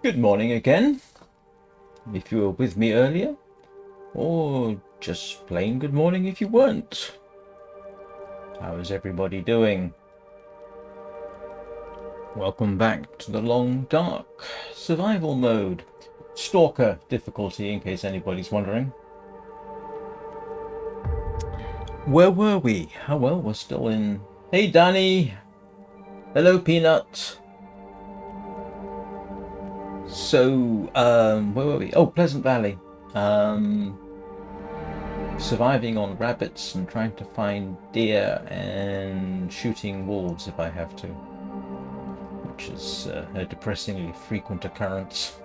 Good morning again, if you were with me earlier, or just plain good morning if you weren't. How is everybody doing? Welcome back to the Long Dark Survival Mode. Stalker difficulty, in case anybody's wondering. Where were we? Oh well, we're still in... Hey Danny! Hello Peanut! So, where were we? Oh, Pleasant Valley. Surviving on rabbits and trying to find deer and shooting wolves if I have to. Which is a depressingly frequent occurrence.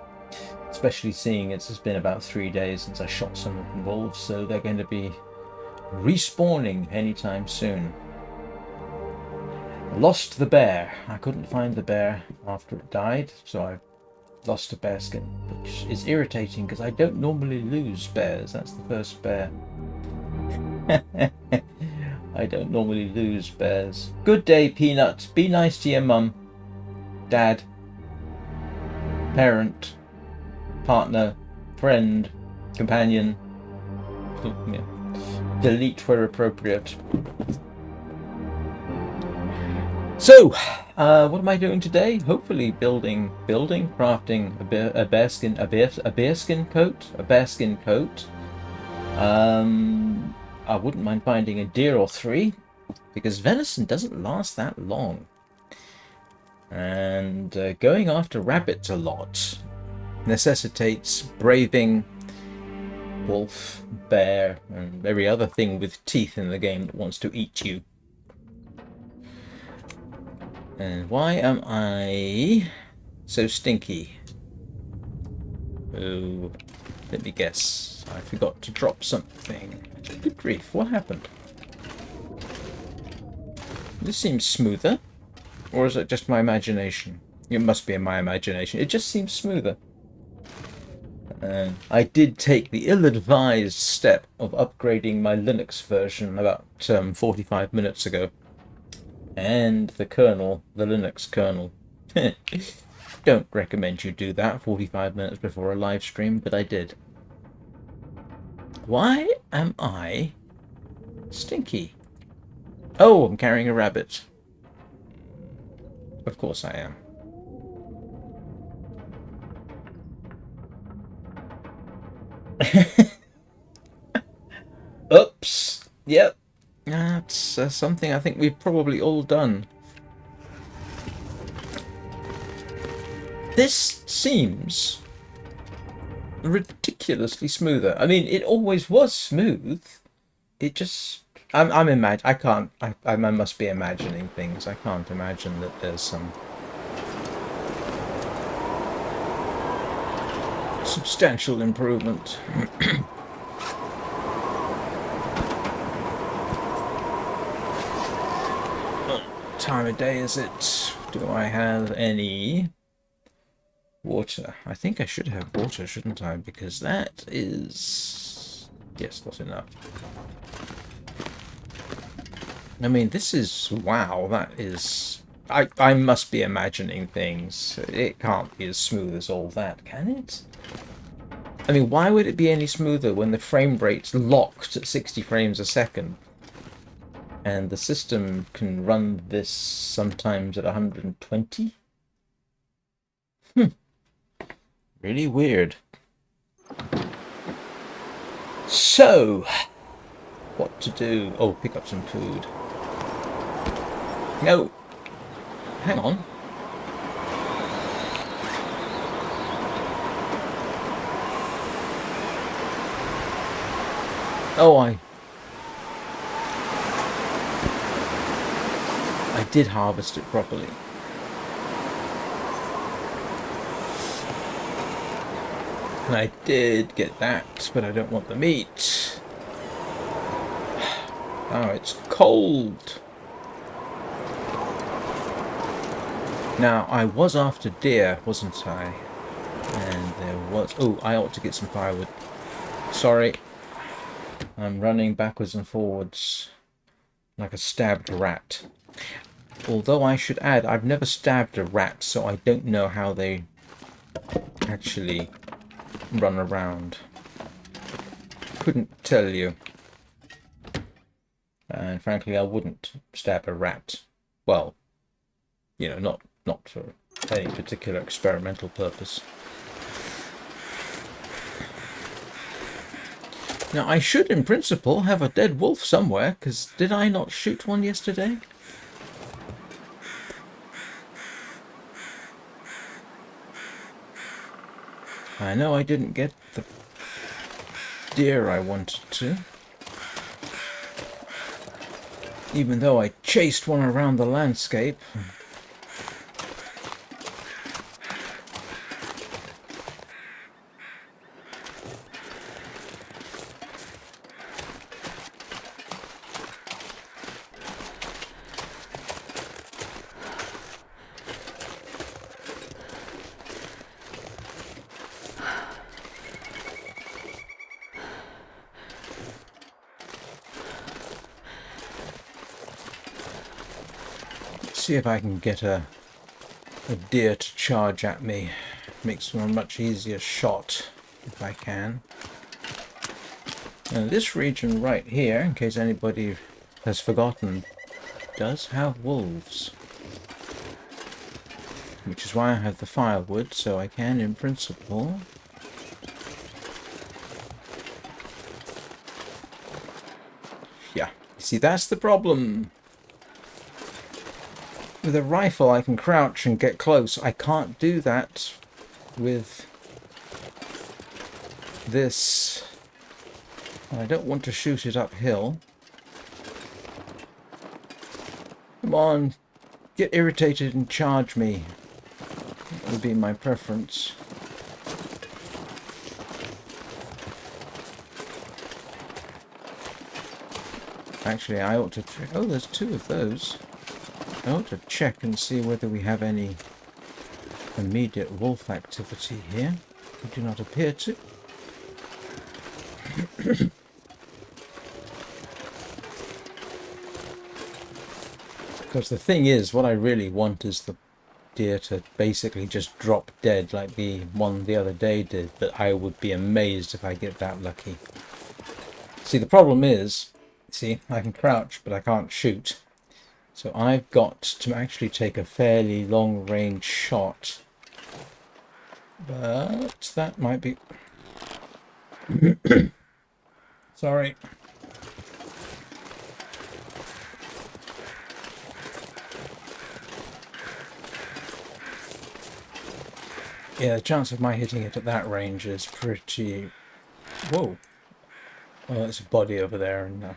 Especially seeing it's been about 3 days since I shot some of the wolves, so they're going to be respawning anytime soon. Lost the bear. I couldn't find the bear after it died, so I lost a bear skin, which is irritating because I don't normally lose bears. That's the first bear. I don't normally lose bears. Good day, Peanut. Be nice to your mum, dad, parent, partner, friend, companion. Yeah. Delete where appropriate. So, what am I doing today? Hopefully crafting a bearskin coat. I wouldn't mind finding a deer or 3, because venison doesn't last that long. And going after rabbits a lot necessitates braving wolf, bear, and every other thing with teeth in the game that wants to eat you. And why am I so stinky? Oh, let me guess. I forgot to drop something. Good grief, what happened? This seems smoother. Or is it just my imagination? It must be in my imagination. It just seems smoother. I did take the ill-advised step of upgrading my Linux version about 45 minutes ago. And the kernel, the Linux kernel. Don't recommend you do that 45 minutes before a live stream, but I did. Why am I stinky? Oh, I'm carrying a rabbit. Of course I am. Oops. Yep. That's something I think we've probably all done. This seems ridiculously smoother. I mean, it always was smooth. It just... I can't... I must be imagining things. I can't imagine that there's some... substantial improvement. What time of day is it? Do I have any water? I think I should have water, shouldn't I? Because that is... yes, not enough. I mean, this is... wow, that is... I must be imagining things. It can't be as smooth as all that, can it? I mean, why would it be any smoother when the frame rate's locked at 60 frames a second? And the system can run this sometimes at 120? Really weird. So, what to do? Oh, pick up some food. No! Hang on. Oh, I did harvest it properly. And I did get that, but I don't want the meat. Oh, it's cold. Now, I was after deer, wasn't I? And there was... oh, I ought to get some firewood. Sorry. I'm running backwards and forwards like a stabbed rat. Although I should add, I've never stabbed a rat, so I don't know how they actually run around. Couldn't tell you. And frankly, I wouldn't stab a rat. Well, you know, not for any particular experimental purpose. Now, I should, in principle, have a dead wolf somewhere, because did I not shoot one yesterday? I know I didn't get the deer I wanted to. Even though I chased one around the landscape. See if I can get a deer to charge at me. Makes for a much easier shot if I can. And this region right here, in case anybody has forgotten, does have wolves. Which is why I have the firewood, so I can, in principle... yeah, see, that's the problem. With a rifle I can crouch and get close. I can't do that with this. I don't want to shoot it uphill. Come on, get irritated and charge me. That would be my preference. Actually, I ought to... oh, there's two of those. I ought to check and see whether we have any immediate wolf activity here. You do not appear to. Because the thing is, what I really want is the deer to basically just drop dead like the one the other day did, but I would be amazed if I get that lucky. See, the problem is, see, I can crouch, but I can't shoot. So I've got to actually take a fairly long-range shot. But that might be... Sorry. Yeah, the chance of my hitting it at that range is pretty... Whoa. Well, there's a body over there, and...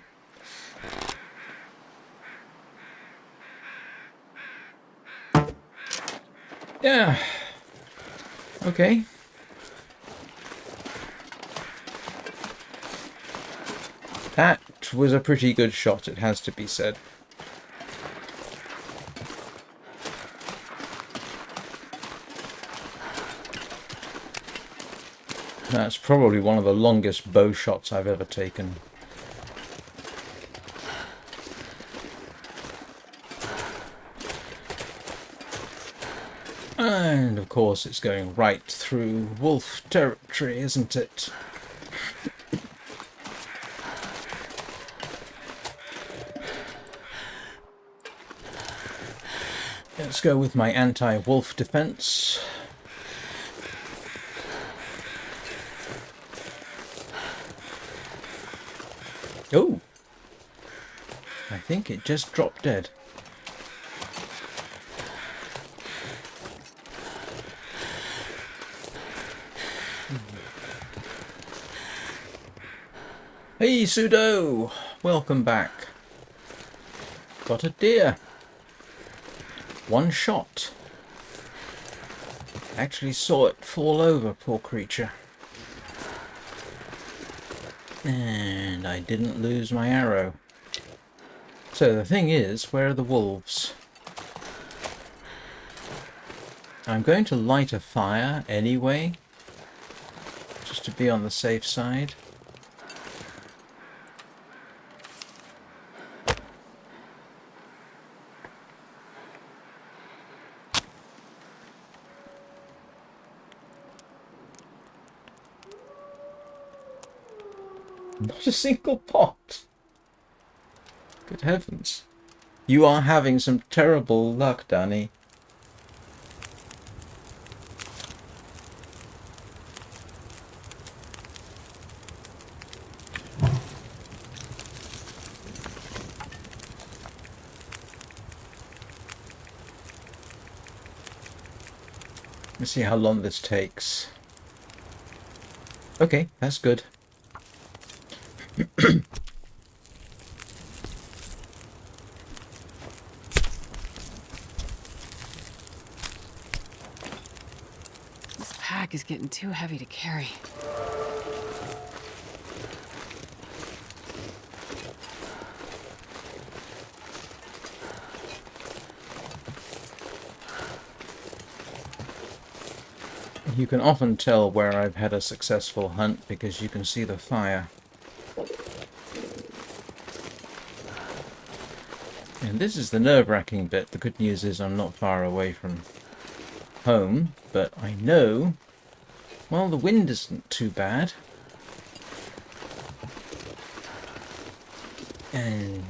Yeah. Okay. That was a pretty good shot, it has to be said. That's probably one of the longest bow shots I've ever taken. And of course it's going right through wolf territory, isn't it? Let's go with my anti-wolf defense. Oh! I think it just dropped dead. Hey, Pseudo! Welcome back. Got a deer. One shot. Actually saw it fall over, poor creature. And I didn't lose my arrow. So the thing is, where are the wolves? I'm going to light a fire anyway, just to be on the safe side. Not a single pot. Good heavens. You are having some terrible luck, Danny. Let's see how long this takes. Okay, that's good. This pack is getting too heavy to carry. You can often tell where I've had a successful hunt because you can see the fire. And this is the nerve-wracking bit. The good news is I'm not far away from home, but I know, well, the wind isn't too bad. And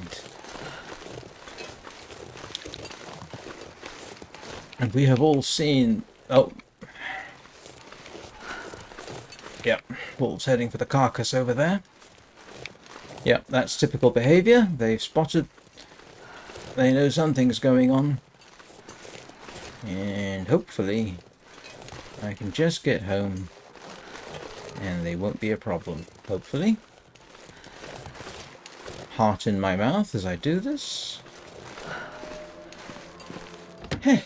we have all seen, oh, yep, wolves heading for the carcass over there. Yep, that's typical behaviour. They've spotted, they know something's going on. And hopefully I can just get home and they won't be a problem, hopefully. Heart in my mouth as I do this. Heh.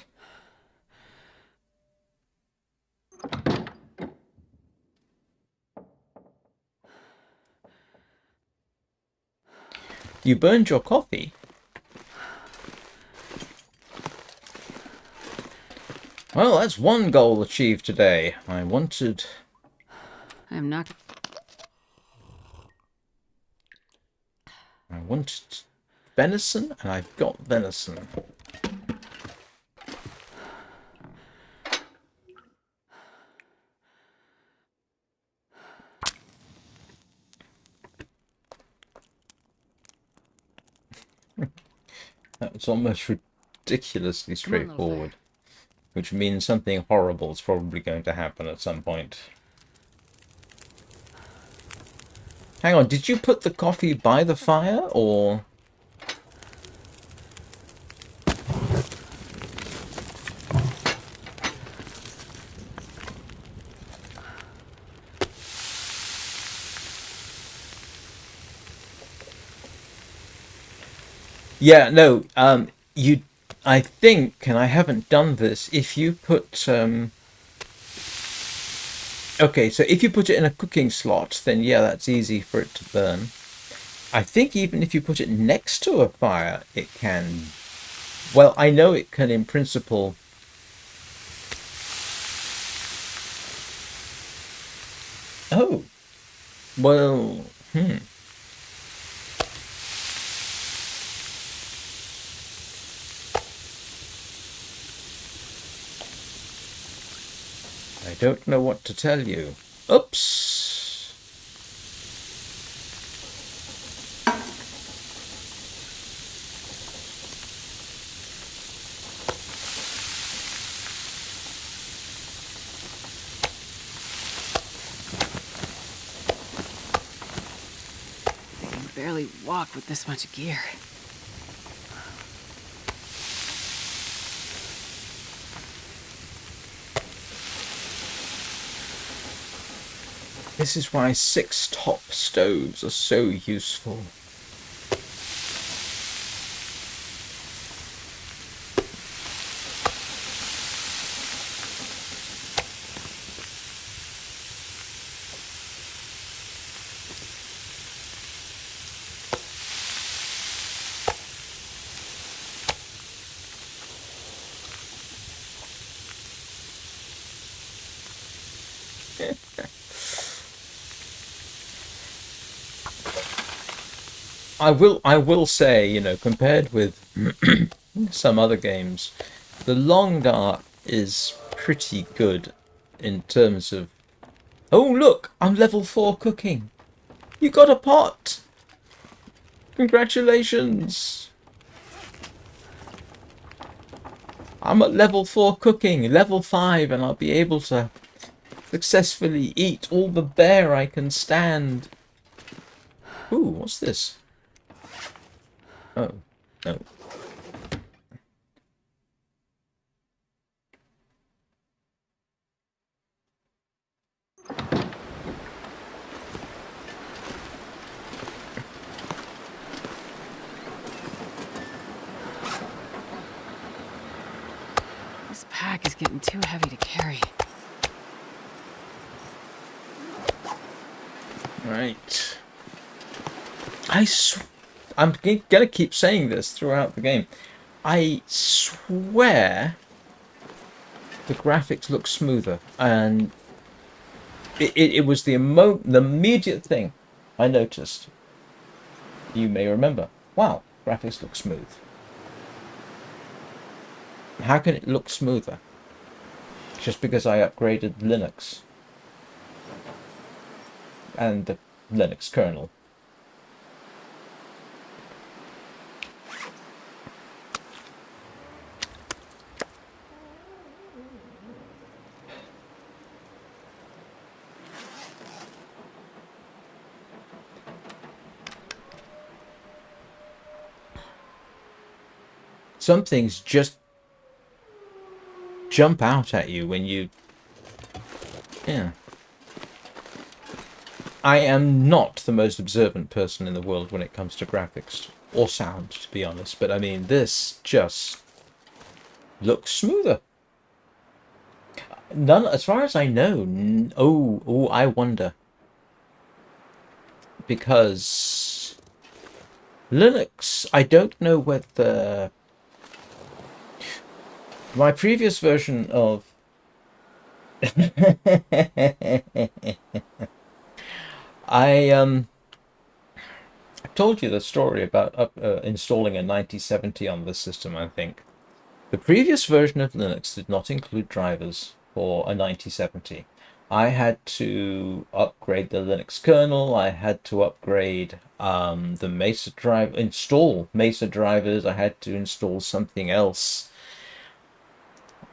You burned your coffee? Well, that's one goal achieved today. I wanted I'm not. I wanted venison, and I've got venison. That was almost ridiculously Come on, little straightforward. fire. Which means something horrible is probably going to happen at some point. Hang on, did you put the coffee by the fire, or...? Yeah, no, I think, and I haven't done this, if you put, okay, so if you put it in a cooking slot, then yeah, that's easy for it to burn. I think even if you put it next to a fire, it can... Well, I know it can in principle... Oh! Well, I don't know what to tell you. Oops! I can barely walk with this much gear. This is why 6 top stoves are so useful. I will say, you know, compared with some other games, the Long Dark is pretty good in terms of... Oh, look! I'm level 4 cooking! You got a pot! Congratulations! I'm at level 4 cooking, level 5, and I'll be able to successfully eat all the bear I can stand. Ooh, what's this? Oh, no. This pack is getting too heavy to carry. Right. I'm gonna keep saying this throughout the game. I swear the graphics look smoother, and it was the immediate thing I noticed. You may remember. Wow, graphics look smooth. How can it look smoother? Just because I upgraded Linux and the Linux kernel. Some things just jump out at you when you... Yeah. I am not the most observant person in the world when it comes to graphics or sound, to be honest, but I mean, this just looks smoother. None, as far as I know. Oh, I wonder. Because Linux, I don't know whether my previous version of I told you the story about installing a 9070 on this system, I think. The previous version of Linux did not include drivers for a 9070. I had to upgrade the Linux kernel. I had to upgrade the Mesa drive, install Mesa drivers. I had to install something else.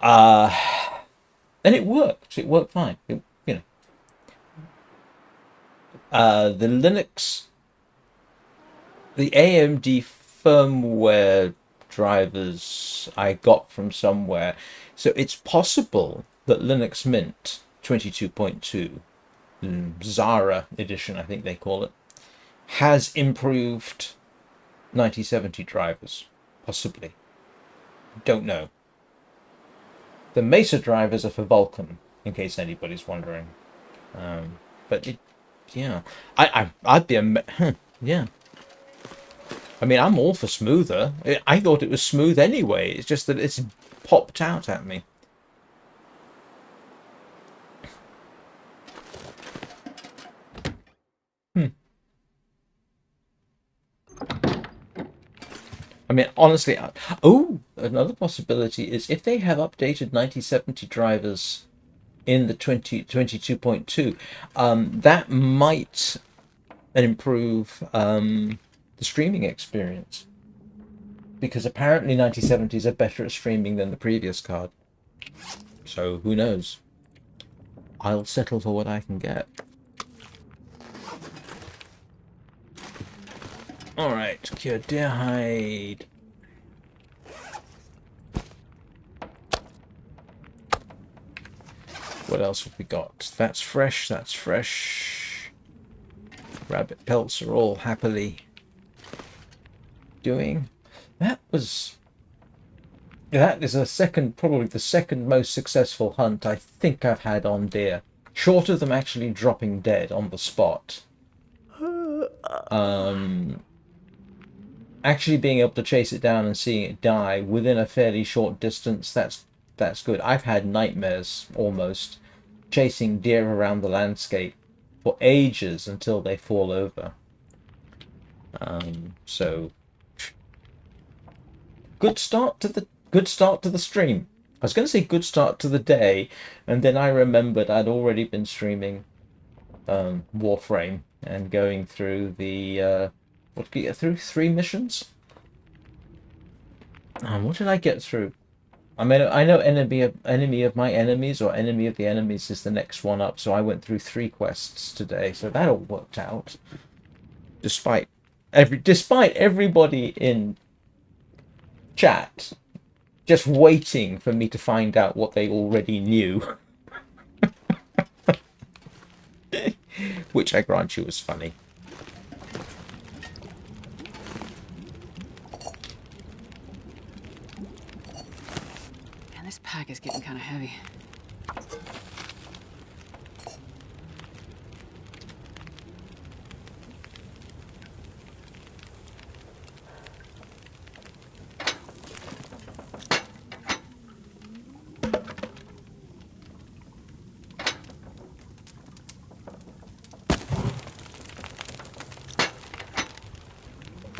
And it worked. It worked fine. The Linux, the AMD firmware drivers I got from somewhere. So it's possible that Linux Mint 22.2, Zara edition, I think they call it, has improved 9070 drivers. Possibly. Don't know. The Mesa drivers are for Vulkan, in case anybody's wondering. But it, yeah, I'd be yeah. I mean, I'm all for smoother. I thought it was smooth anyway. It's just that it's popped out at me. I mean, honestly, another possibility is if they have updated 9070 drivers in the 22.2, that might improve the streaming experience. Because apparently 9070s are better at streaming than the previous card. So who knows? I'll settle for what I can get. Alright, cure deer hide. What else have we got? That's fresh, that's fresh. Rabbit pelts are all happily doing. That is probably the second most successful hunt I think I've had on deer. Short of them actually dropping dead on the spot. Actually being able to chase it down and seeing it die within a fairly short distance, that's good. I've had nightmares almost chasing deer around the landscape for ages until they fall over. So good start to the stream. I was going to say good start to the day, and then I remembered I'd already been streaming Warframe and going through the what did I get through? 3 missions? What did I get through? I mean, I know enemy of my enemies or enemy of the enemies is the next one up, so I went through 3 quests today, so that all worked out. Despite everybody in chat just waiting for me to find out what they already knew. Which I grant you was funny. Man, this pack is getting kind of heavy.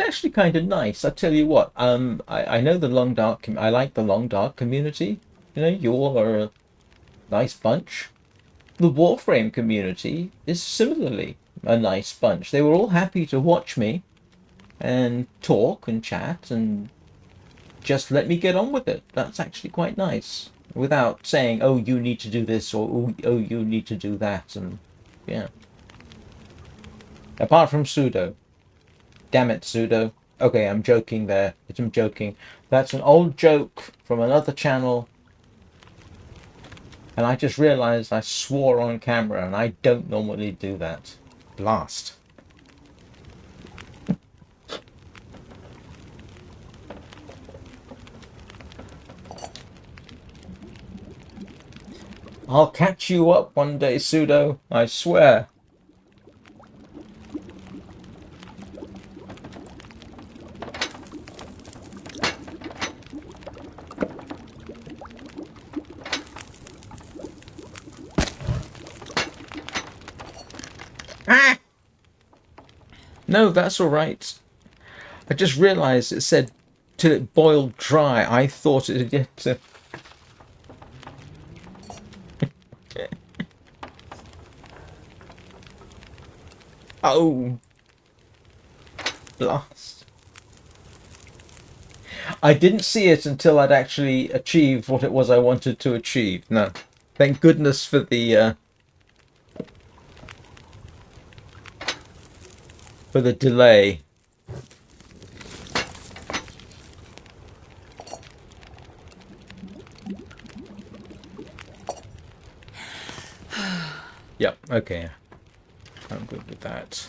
Actually kind of nice. I tell you what, I know the Long Dark. I like the Long Dark community. You know, you all are a nice bunch. The Warframe community is similarly a nice bunch. They were all happy to watch me and talk and chat and just let me get on with it. That's actually quite nice, without saying, "Oh, you need to do this," or "Oh, you need to do that," and yeah. Apart from Pseudo. Damn it, Pseudo. Okay, I'm joking there. I'm joking. That's an old joke from another channel. And I just realized I swore on camera, and I don't normally do that. Blast. I'll catch you up one day, Pseudo. I swear. Ah! No, that's all right. I just realised it said till it boiled dry. I thought it had yet to... Oh, blast. I didn't see it until I'd actually achieved what it was I wanted to achieve. No. Thank goodness for the delay. Yep, okay. I'm good with that.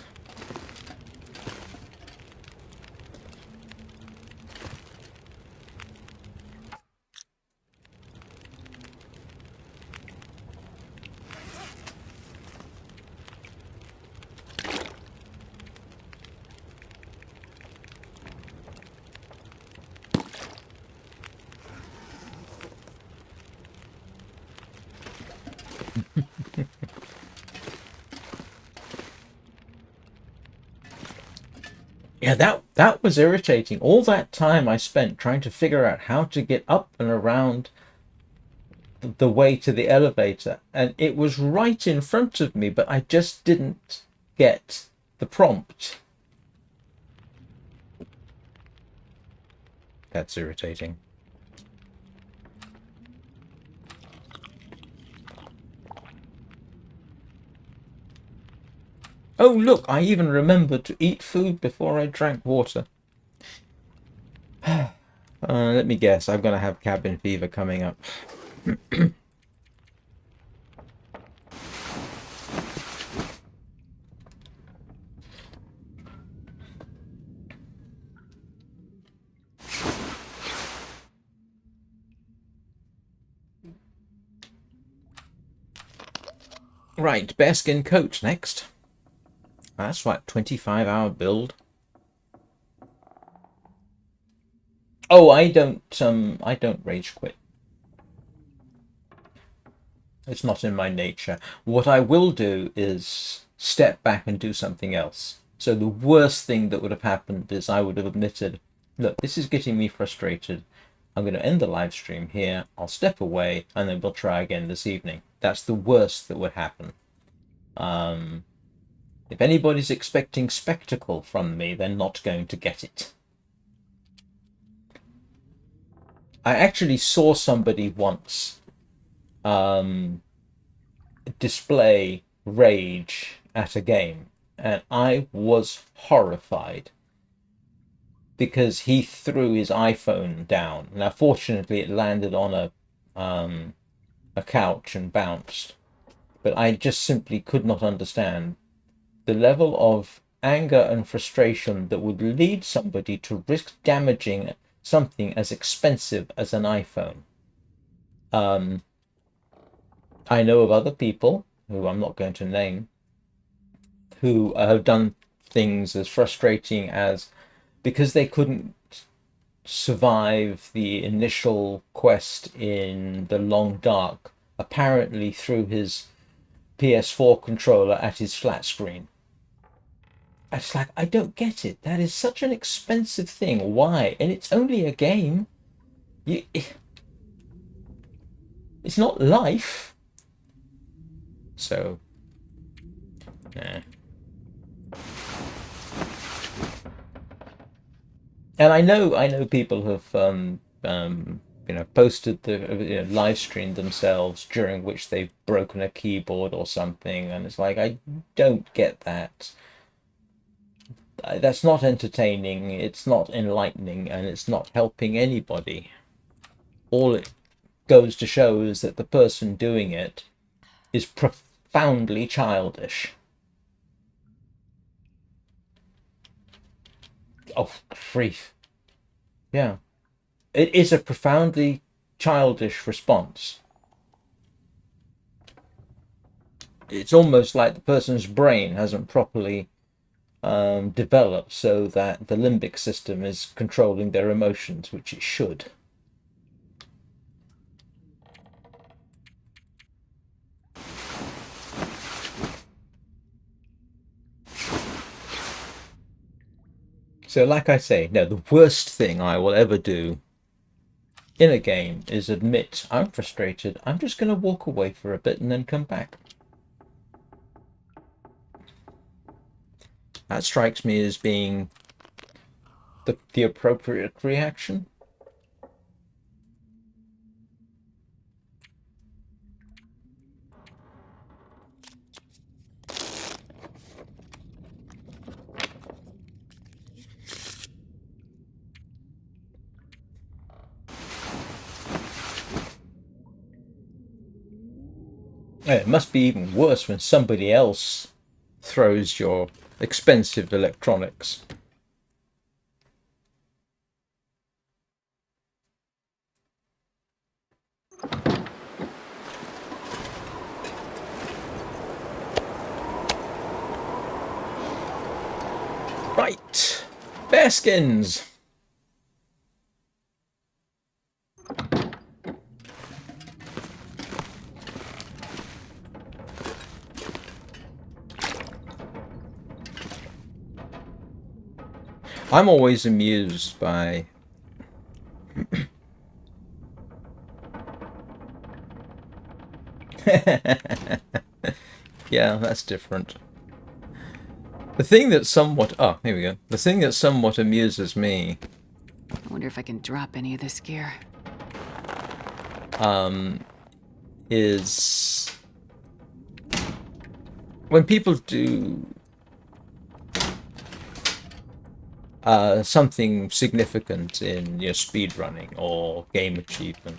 Yeah, that was irritating. All that time I spent trying to figure out how to get up and around the way to the elevator, and it was right in front of me, but I just didn't get the prompt. That's irritating. Oh, look, I even remembered to eat food before I drank water. Let me guess, I'm going to have cabin fever coming up. Right, bearskin coat next. That's like 25-hour build. Oh, I don't rage quit. It's not in my nature. What I will do is step back and do something else. So the worst thing that would have happened is I would have admitted, look, this is getting me frustrated. I'm going to end the live stream here. I'll step away and then we'll try again this evening. That's the worst that would happen. If anybody's expecting spectacle from me, they're not going to get it. I actually saw somebody once display rage at a game, and I was horrified because he threw his iPhone down. Now, fortunately, it landed on a couch and bounced, but I just simply could not understand the level of anger and frustration that would lead somebody to risk damaging something as expensive as an iPhone. I know of other people, who I'm not going to name, who have done things as frustrating as, because they couldn't survive the initial quest in the Long Dark, apparently threw his PS4 controller at his flat screen. It's like, I don't get it. That is such an expensive thing. Why? And it's only a game. It's not life. So, yeah. And I know people have posted the live streamed themselves during which they've broken a keyboard or something, and it's like, I don't get that. That's not entertaining, it's not enlightening, and it's not helping anybody. All it goes to show is that the person doing it is profoundly childish. Oh, grief. Yeah. It is a profoundly childish response. It's almost like the person's brain hasn't properly developed so that the limbic system is controlling their emotions, which it should. So like I say, no, the worst thing I will ever do in a game is admit I'm frustrated, I'm just going to walk away for a bit and then come back. That strikes me as being the appropriate reaction. It must be even worse when somebody else throws your expensive electronics. Right, bear skins. I'm always amused by yeah, that's different. The thing that somewhat here we go. The thing that somewhat amuses me I wonder if I can drop any of this gear. Is when people do something significant in speed running or game achievement.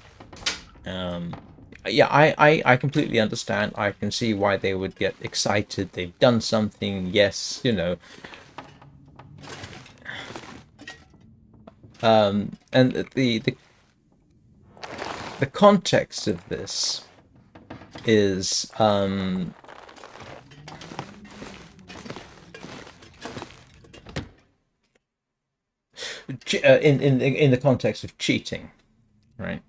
Yeah, I completely understand. I can see why they would get excited. They've done something, yes, and the context of this is in the context of cheating, right?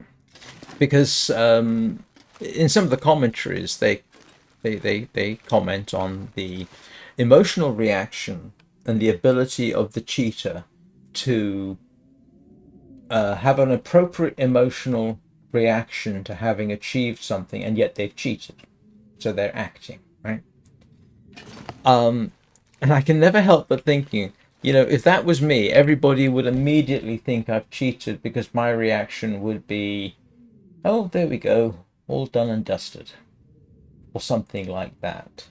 Because in some of the commentaries they comment on the emotional reaction and the ability of the cheater to have an appropriate emotional reaction to having achieved something, and yet they've cheated, so they're acting, right? And I can never help but thinking, if that was me, everybody would immediately think I've cheated, because my reaction would be, oh, there we go, all done and dusted, or something like that.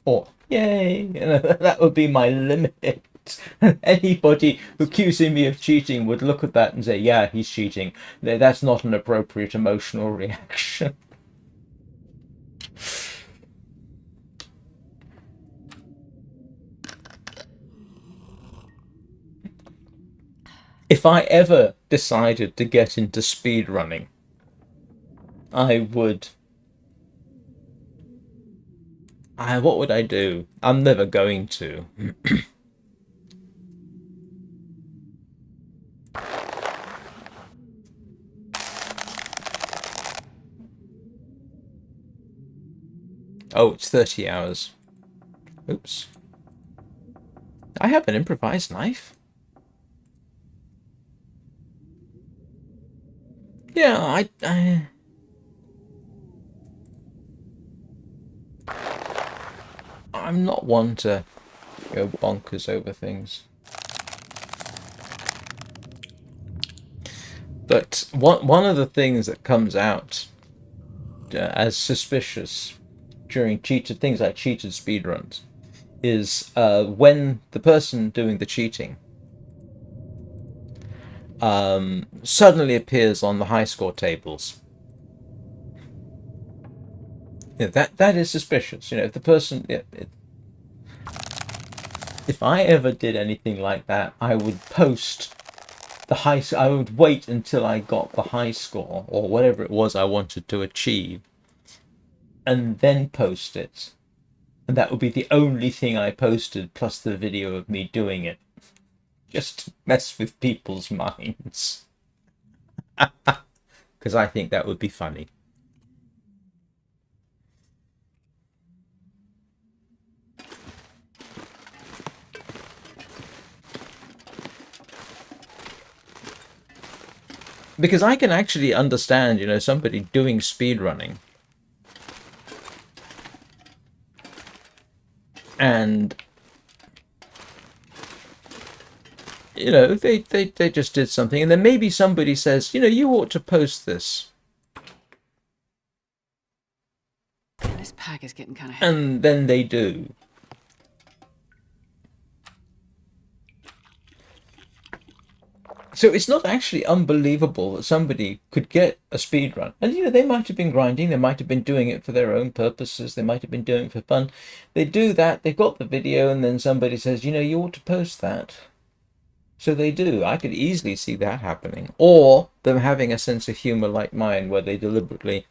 Or, yay, that would be my limit. Anybody accusing me of cheating would look at that and say, yeah, he's cheating. That's not an appropriate emotional reaction. If I ever decided to get into speed running, what would I do? I'm never going to. Oh, it's 30 hours. Oops. I have an improvised knife. Yeah, I'm not one to go bonkers over things. But one of the things that comes out as suspicious during things like cheated speedruns is when the person doing the cheating suddenly appears on the high score tables. That is suspicious. If the person, if I ever did anything like that, I would post I would wait until I got the high score or whatever it was I wanted to achieve, and then post it. And that would be the only thing I posted, plus the video of me doing it, just to mess with people's minds. Because I think that would be funny. Because I can actually understand, you know, somebody doing speedrunning and, you know, they just did something, and then maybe somebody says, you know, you ought to post this. This pack is getting kind of heavy. And then they do. So it's not actually unbelievable that somebody could get a speed run. And, you know, they might have been grinding. They might have been doing it for their own purposes. They might have been doing it for fun. They do that. They've got the video, and then somebody says, you know, you ought to post that. So they do. I could easily see that happening. Or them having a sense of humor like mine, where they deliberately,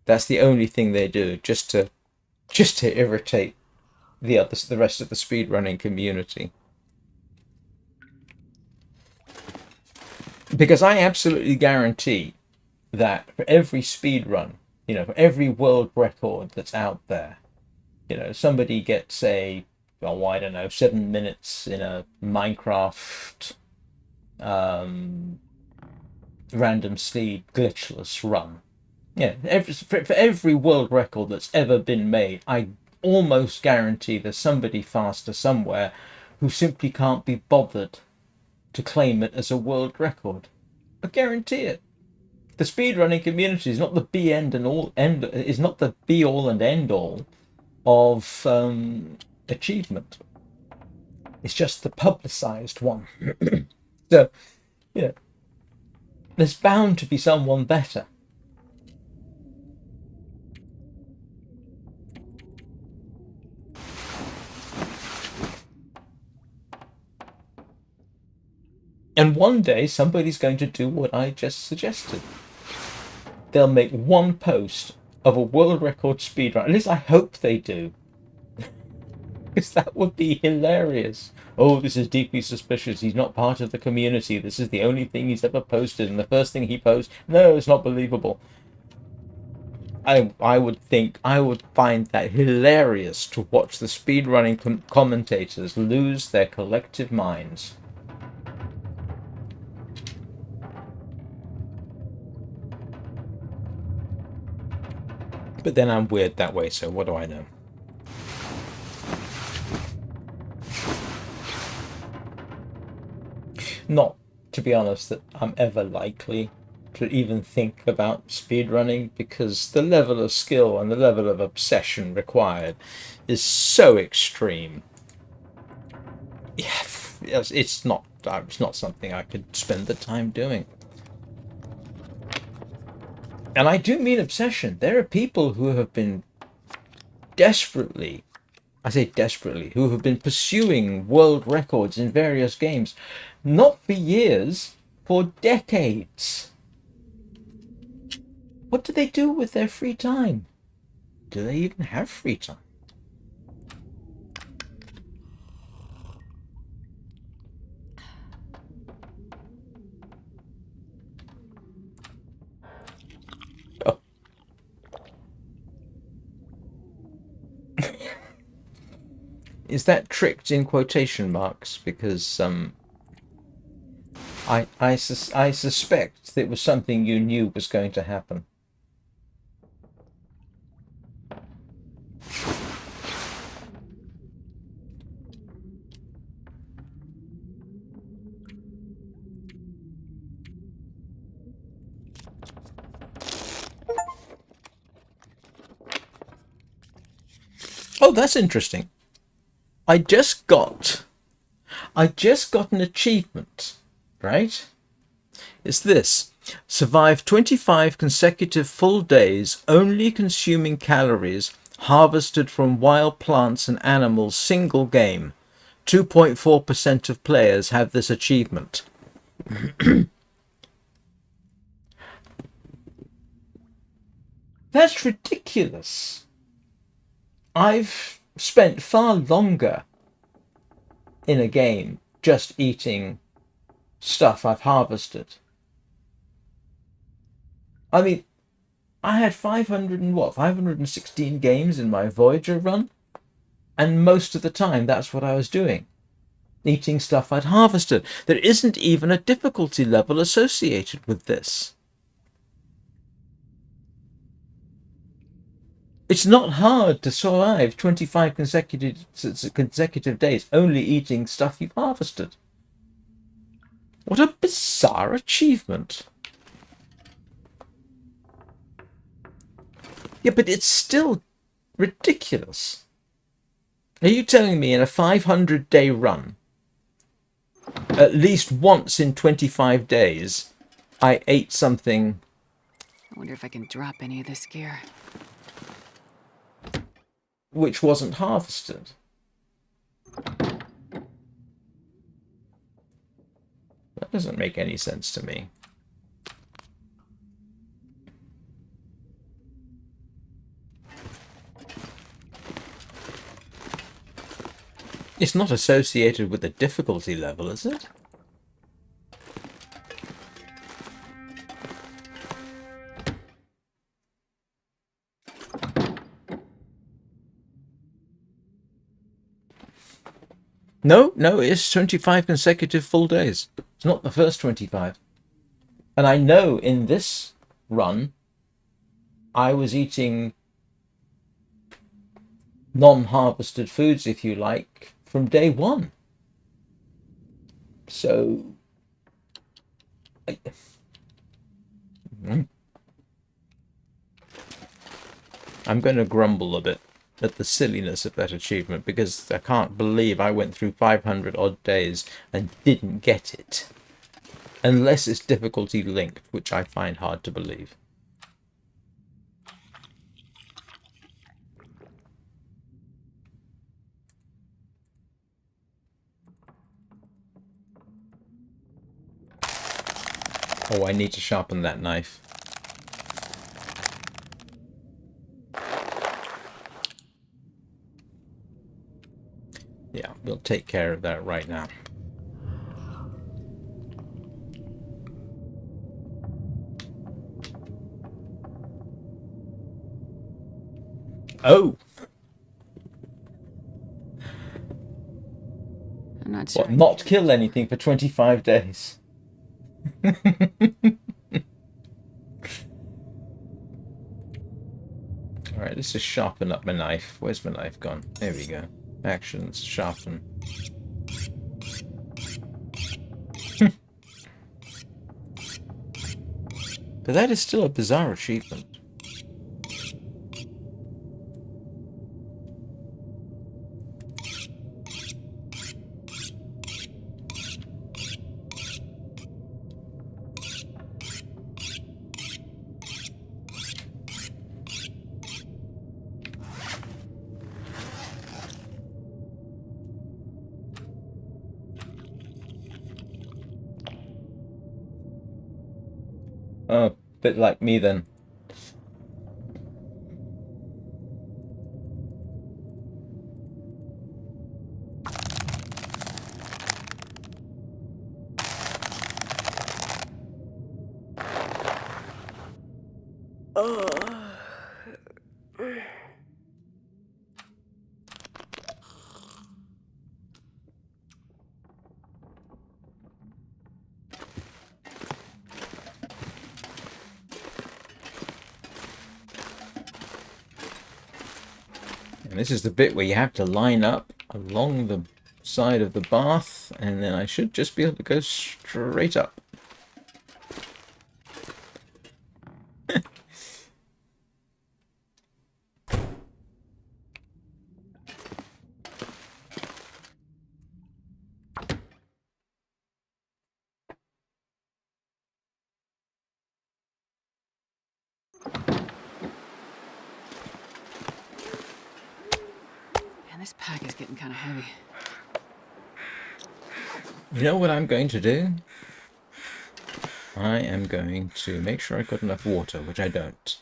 that's the only thing they do, just to irritate the rest of the speedrunning community. Because I absolutely guarantee that for every speed run, you know, for every world record that's out there, you know, somebody gets a, well, I don't know, 7 minutes in a Minecraft random seed glitchless run. Yeah, for every world record that's ever been made, I almost guarantee there's somebody faster somewhere who simply can't be bothered to claim it as a world record. I guarantee it. The speedrunning community is not the be all and end all of achievement. It's just the publicized one. So, yeah, there's bound to be someone better. And one day somebody's going to do what I just suggested. They'll make one post of a world record speedrun. At least I hope they do. Because that would be hilarious. Oh, this is deeply suspicious. He's not part of the community. This is the only thing he's ever posted. And the first thing he posts, no, it's not believable. I would find that hilarious to watch the speedrunning commentators lose their collective minds. But then I'm weird that way, so what do I know? Not, to be honest, that I'm ever likely to even think about speedrunning, because the level of skill and the level of obsession required is so extreme. Yeah, it's not something I could spend the time doing. And I do mean obsession. There are people who have been desperately, who have been pursuing world records in various games, not for years, for decades. What do they do with their free time? Do they even have free time? Is that tricked in quotation marks? Because I suspect that it was something you knew was going to happen. Oh, that's interesting. I just got an achievement, right? It's this. Survive 25 consecutive full days only consuming calories harvested from wild plants and animals single game. 2.4% of players have this achievement. That's ridiculous. I've spent far longer in a game just eating stuff I've harvested. I mean, I had 516 games in my Voyager run, and most of the time that's what I was doing. eating stuff I'd harvested. There isn't even a difficulty level associated with this. It's not hard to survive 25 consecutive days only eating stuff you've harvested. What a bizarre achievement. Yeah, but it's still ridiculous. Are you telling me in a 500-day run, at least once in 25 days, I ate something... I wonder if I can drop any of this gear. ...which wasn't harvested? That doesn't make any sense to me. It's not associated with the difficulty level, is it? No, it's 25 consecutive full days. It's not the first 25. And I know in this run, I was eating non-harvested foods, if you like, from day one. So... I'm going to grumble a bit at the silliness of that achievement, because I can't believe I went through 500 odd days and didn't get it. Unless it's difficulty linked, which I find hard to believe. Oh, I need to sharpen that knife. Yeah, we'll take care of that right now. Oh! I'm not sure. What, not kill anything for 25 days? Alright, let's just sharpen up my knife. Where's my knife gone? There we go. Actions, sharpen. But that is still a bizarre achievement. Oh, a bit like me then. And this is the bit where you have to line up along the side of the bath, and then I should just be able to go straight up. Man, this pack is getting kind of heavy. You know what I'm going to do? I am going to make sure I've got enough water, which I don't.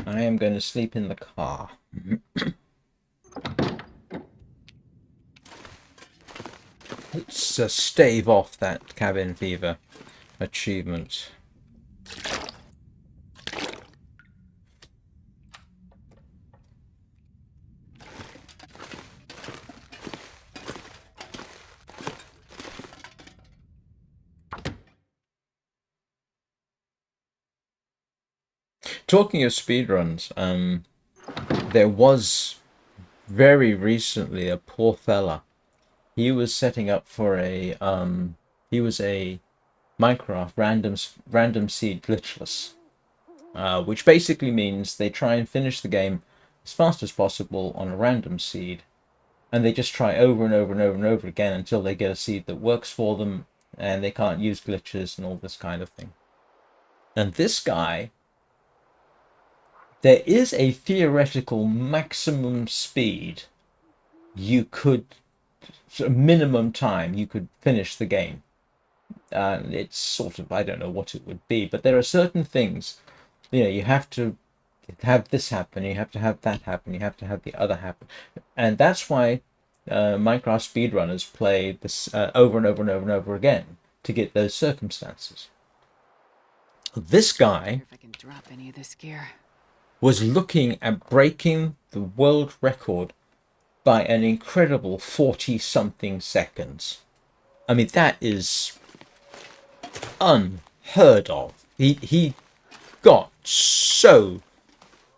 I am going to sleep in the car. Let's stave off that cabin fever achievement. Talking of speedruns, there was very recently a poor fella. He was setting up for he was a Minecraft random seed glitchless, which basically means they try and finish the game as fast as possible on a random seed, and they just try over and over and over and over again until they get a seed that works for them, and they can't use glitches and all this kind of thing. And this guy, there is a theoretical maximum speed you could, sort of minimum time you could finish the game. It's sort of, I don't know what it would be, but there are certain things, you have to have this happen, you have to have that happen, you have to have the other happen. And that's why Minecraft speedrunners play this over and over and over and over again to get those circumstances. This guy If I can drop any of this gear. was looking at breaking the world record by an incredible 40-something seconds. I mean, that is unheard of. He got so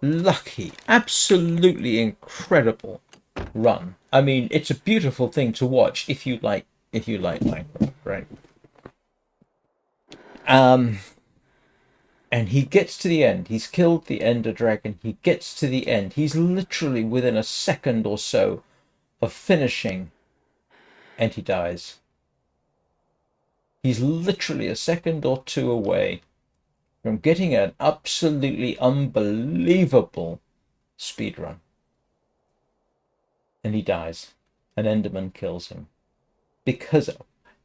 lucky. Absolutely incredible run. I mean, it's a beautiful thing to watch if you like Minecraft, right? And he gets to the end. He's killed the Ender Dragon. He gets to the end. He's literally within a second or so of finishing, and he dies. He's literally a second or two away from getting an absolutely unbelievable speedrun. And he dies. An Enderman kills him.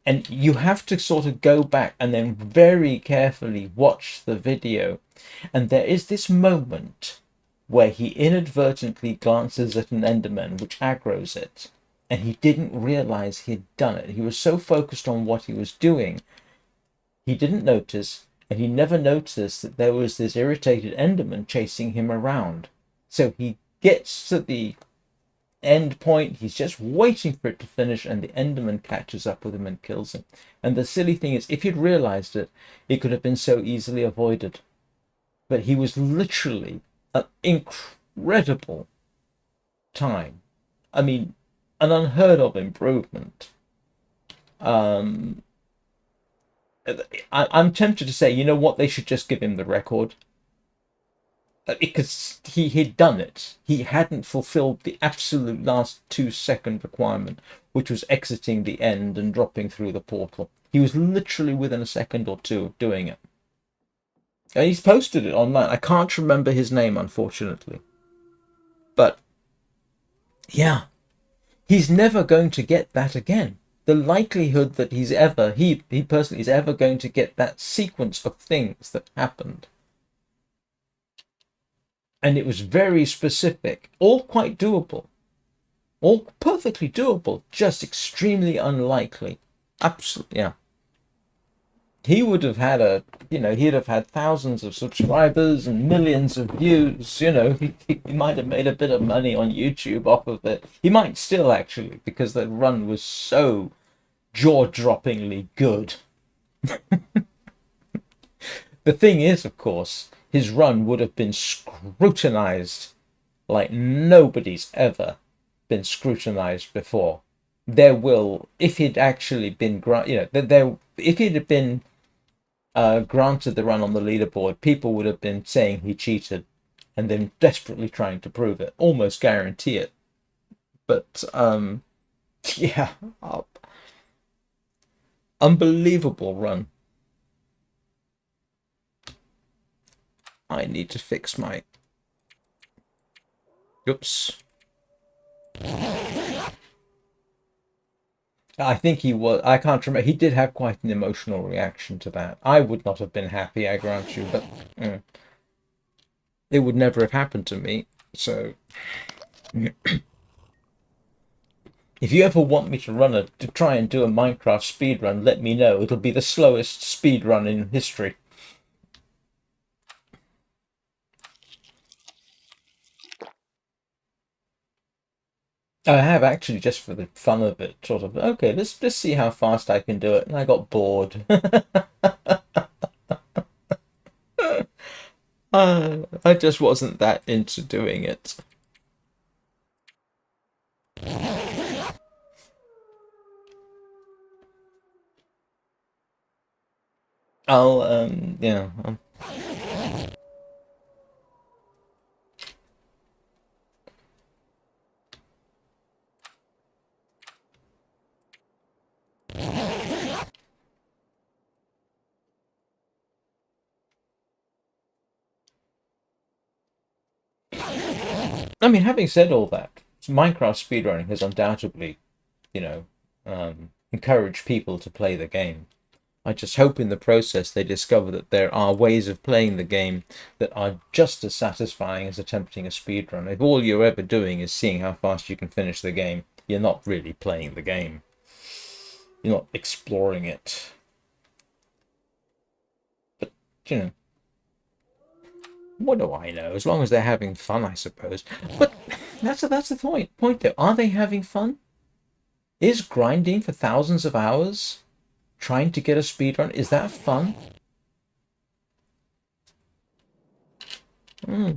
And you have to sort of go back and then very carefully watch the video. And there is this moment where he inadvertently glances at an Enderman, which aggroes it. And he didn't realize he'd done it. He was so focused on what he was doing, he didn't notice, and he never noticed that there was this irritated Enderman chasing him around. So he gets to the end point, he's just waiting for it to finish, and the Enderman catches up with him and kills him. And the silly thing is, if he'd realized it, it could have been so easily avoided. But he was literally an incredible time. I mean, an unheard of improvement. I'm tempted to say, you know what, they should just give him the record. Because he'd done it. He hadn't fulfilled the absolute last 2-second requirement, which was exiting the end and dropping through the portal. He was literally within a second or two of doing it. And he's posted it online. I can't remember his name, unfortunately. But, yeah. He's never going to get that again. The likelihood that he personally is ever going to get that sequence of things that happened. And it was very specific, all quite doable, all perfectly doable, just extremely unlikely. Absolutely, yeah. He would have had he'd have had thousands of subscribers and millions of views. He might have made a bit of money on YouTube off of it. He might still, actually, because the run was so jaw-droppingly good. The thing is, of course, his run would have been scrutinized like nobody's ever been scrutinized before. If he'd actually been if he'd have been granted the run on the leaderboard, people would have been saying he cheated and then desperately trying to prove it. Almost guarantee it. But, yeah. Unbelievable run. I need to fix my... Oops. I think he was... I can't remember. He did have quite an emotional reaction to that. I would not have been happy, I grant you, but... it would never have happened to me, so... If you ever want me to try and do a Minecraft speedrun, let me know. It'll be the slowest speedrun in history. I have, actually, just for the fun of it, sort of, okay, let's see how fast I can do it, and I got bored. I just wasn't that into doing it. Yeah. I mean, having said all that, Minecraft speedrunning has undoubtedly, you know, encouraged people to play the game. I just hope in the process they discover that there are ways of playing the game that are just as satisfying as attempting a speedrun. If all you're ever doing is seeing how fast you can finish the game, you're not really playing the game. You're not exploring it. But, you know, what do I know? As long as they're having fun, I suppose. But that's the point though. Are they having fun? Is grinding for thousands of hours, trying to get a speedrun, is that fun? Hmm.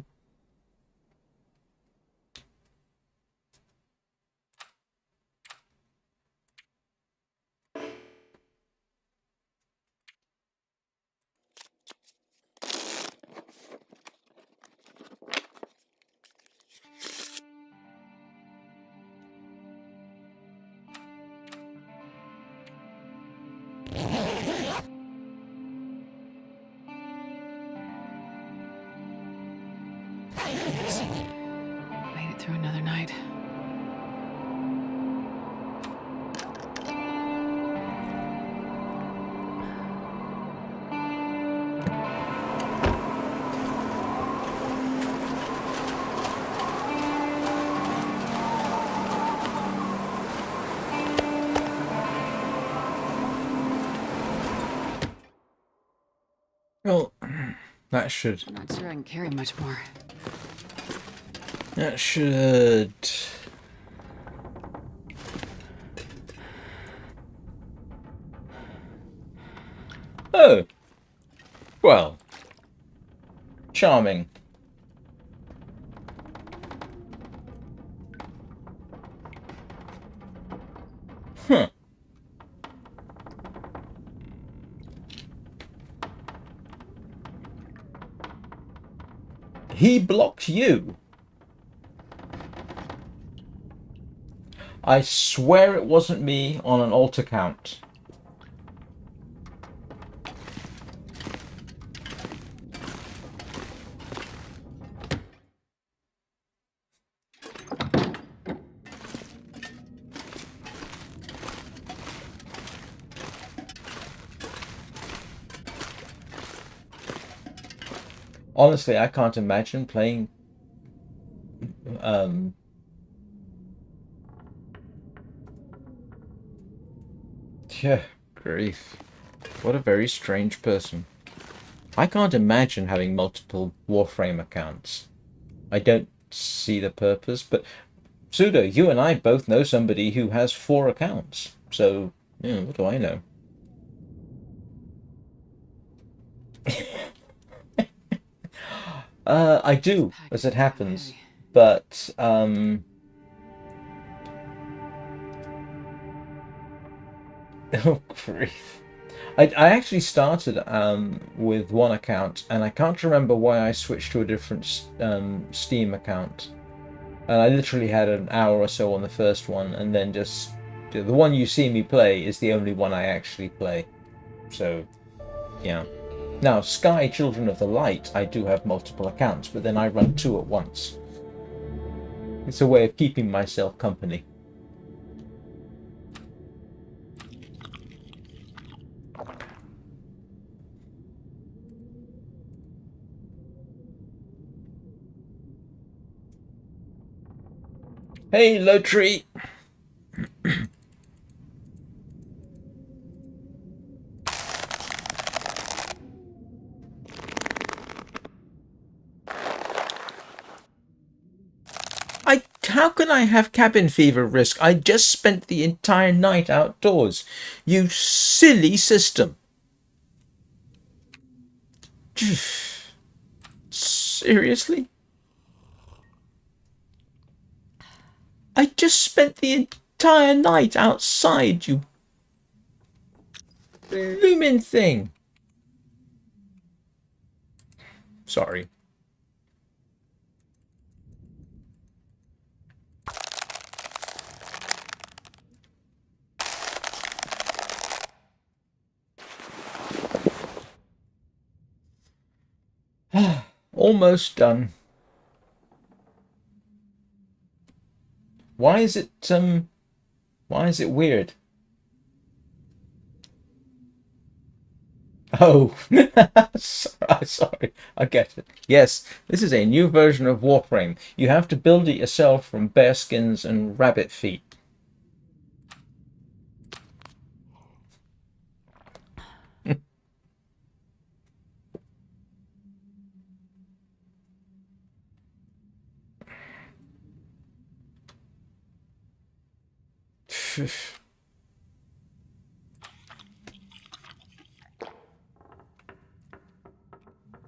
Made it through another night. Well, that should. I'm not sure I can carry much more. That should. Oh. Well. Charming. Huh. He blocked you. I swear it wasn't me on an alt account. Honestly, I can't imagine playing yeah, grief. What a very strange person. I can't imagine having multiple Warframe accounts. I don't see the purpose, but Pseudo, you and I both know somebody who has 4 accounts. So, what do I know? I do, as it happens. But, oh, grief. I actually started with one account, and I can't remember why I switched to a different Steam account. And I literally had an hour or so on the first one, and then just the one you see me play is the only one I actually play. So, yeah. Now, Sky Children of the Light, I do have multiple accounts, but then I run 2 at once. It's a way of keeping myself company. Hey, Lotry! How can I have cabin fever risk? I just spent the entire night outdoors. You silly system. Seriously? I just spent the entire night outside, you blooming thing. Sorry. Almost done. Why is it weird? Oh, sorry, I get it. Yes, this is a new version of Warframe. You have to build it yourself from bear skins and rabbit feet.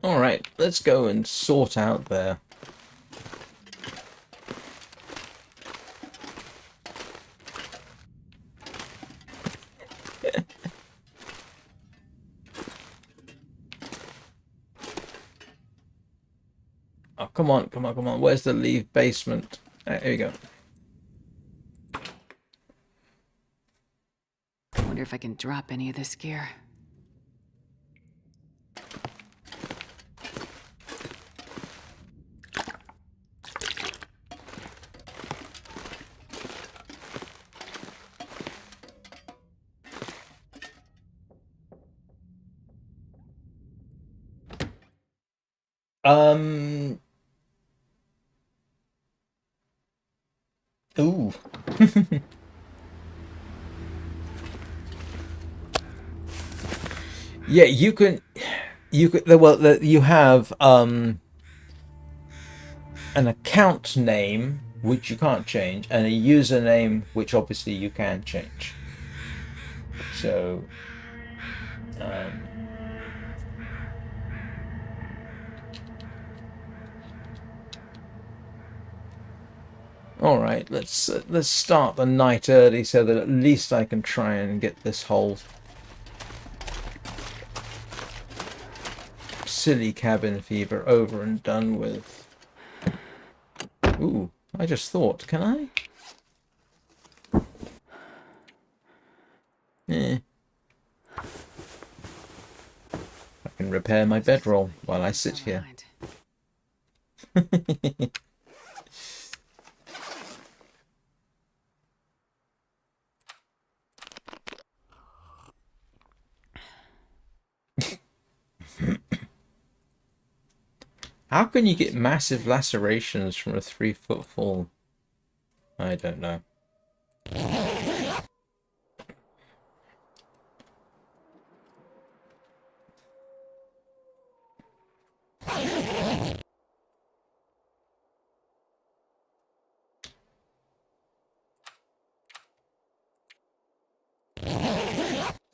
All right, let's go and sort out there. Oh, come on, come on, come on. Where's the leave basement? Here we go. I wonder if I can drop any of this gear. Ooh. Yeah, you can, well, you have an account name which you can't change, and a username which obviously you can change. So, all right, let's start the night early so that at least I can try and get this whole silly cabin fever over and done with. Ooh, I just thought, can I? Eh. I can repair my bedroll while I sit here. How can you get massive lacerations from a 3-foot fall? I don't know.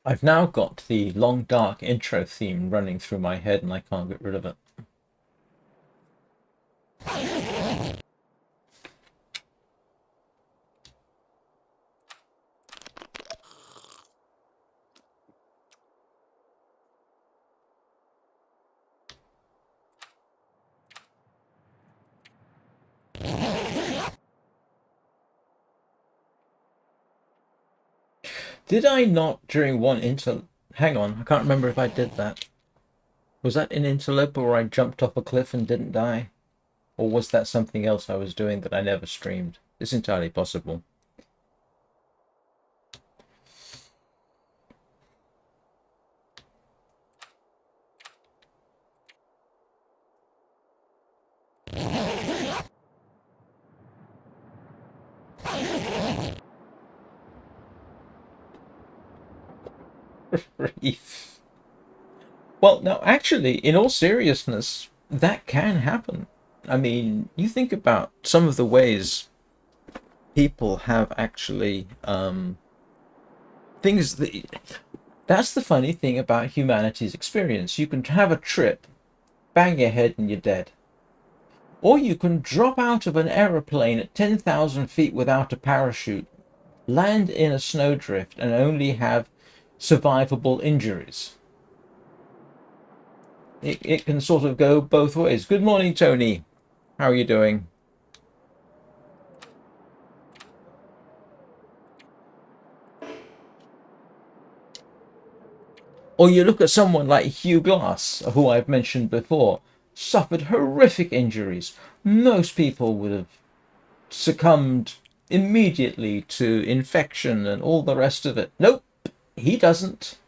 I've now got the long dark intro theme running through my head and I can't get rid of it. Did I not during one hang on, I can't remember if I did that. Was that in Interloper where I jumped off a cliff and didn't die? Or was that something else I was doing that I never streamed? It's entirely possible. Reef. Well, no, actually, in all seriousness, that can happen. I mean, you think about some of the ways people have actually things that that's the funny thing about humanity's experience. You can have a trip, bang your head, and you're dead. Or you can drop out of an aeroplane at 10,000 feet without a parachute, land in a snowdrift, and only have survivable injuries. It can sort of go both ways. Good morning, Tony. How are you doing? Or you look at someone like Hugh Glass, who I've mentioned before, suffered horrific injuries. Most people would have succumbed immediately to infection and all the rest of it. Nope, he doesn't.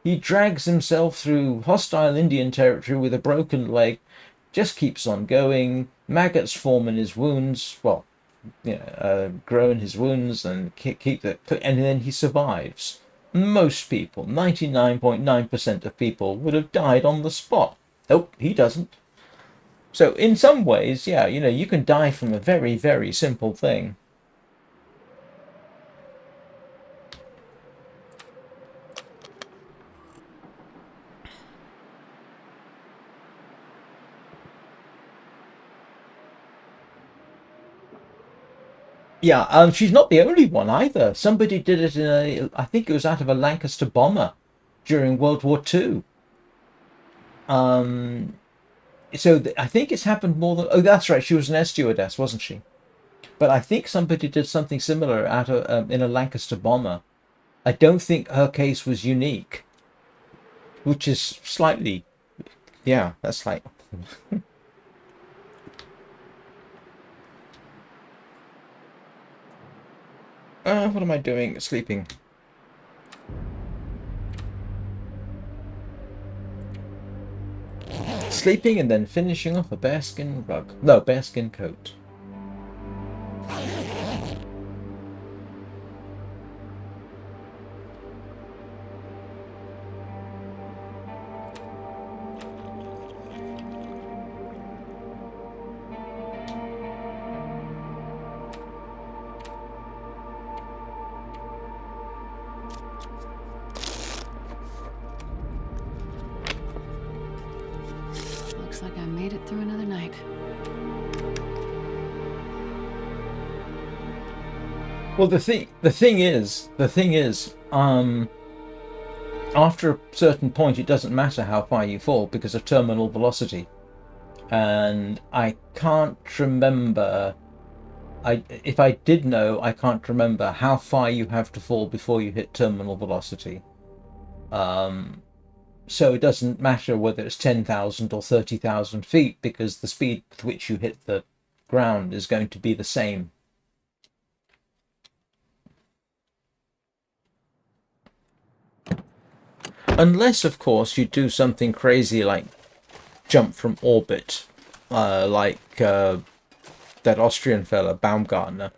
He drags himself through hostile Indian territory with a broken leg, just keeps on going. Maggots form in his wounds, well, grow in his wounds and keep it, and then he survives. Most people, 99.9% of people, would have died on the spot. Nope, he doesn't. So in some ways, yeah, you can die from a very, very simple thing. Yeah, she's not the only one either. Somebody did it I think it was out of a Lancaster bomber during World War II. So I think it's happened more than... Oh, that's right. She was an air stewardess, wasn't she? But I think somebody did something similar out of in a Lancaster bomber. I don't think her case was unique, which is slightly... Yeah, that's like... what am I doing? Sleeping. Sleeping and then finishing off a bearskin rug. No, bearskin coat. Looks like I made it through another night. Well, the thing is, after a certain point, it doesn't matter how far you fall because of terminal velocity. And I can't remember. If I did know, I can't remember how far you have to fall before you hit terminal velocity. So it doesn't matter whether it's 10,000 or 30,000 feet because the speed with which you hit the ground is going to be the same. Unless, of course, you do something crazy like jump from orbit, like that Austrian fella, Baumgartner,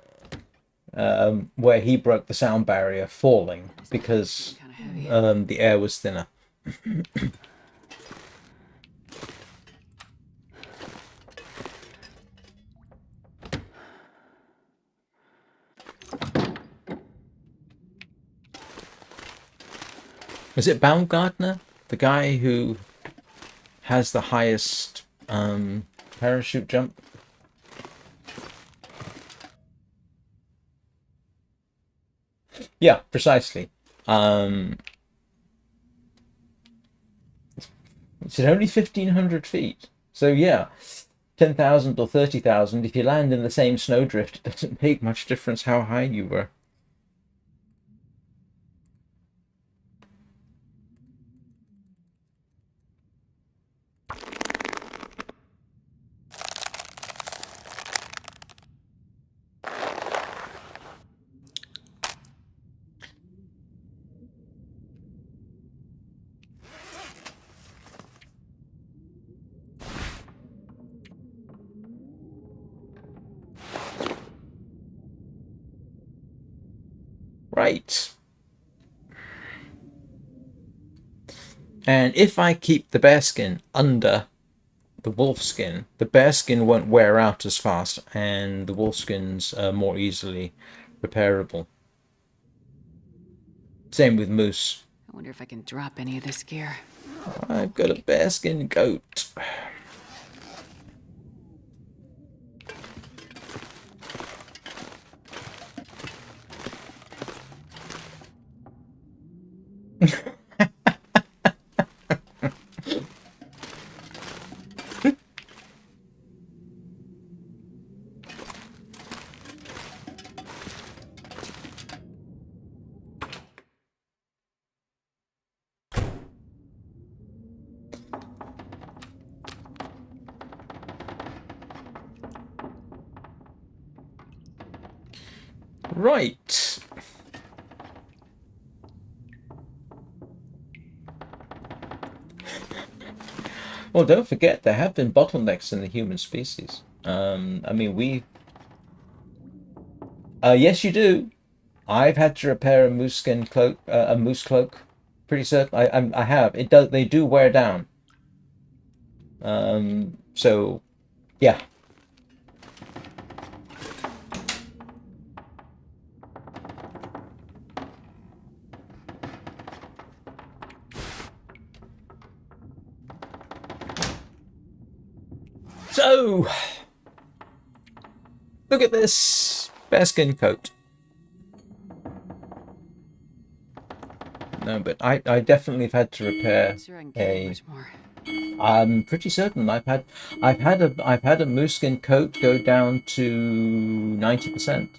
where he broke the sound barrier falling because the air was thinner. Is it Baumgartner, the guy who has the highest parachute jump? Yeah, precisely. It's at only 1,500 feet. So yeah, 10,000 or 30,000. If you land in the same snowdrift, it doesn't make much difference how high you were. Right. And if I keep the bearskin under the wolfskin, the bearskin won't wear out as fast, and the wolfskins are more easily repairable. Same with moose. I wonder if I can drop any of this gear. I've got a bearskin coat. Right. Well, don't forget, there have been bottlenecks in the human species. I mean, yes, you do. I've had to repair a moose skin cloak, a moose cloak. Pretty certain. I have. It does. They do wear down. So, yeah. So, look at this bearskin coat. No, but I definitely have had to repair Not sure I can carry a. much more. I'm pretty certain I've had a moose skin coat go down to 90%.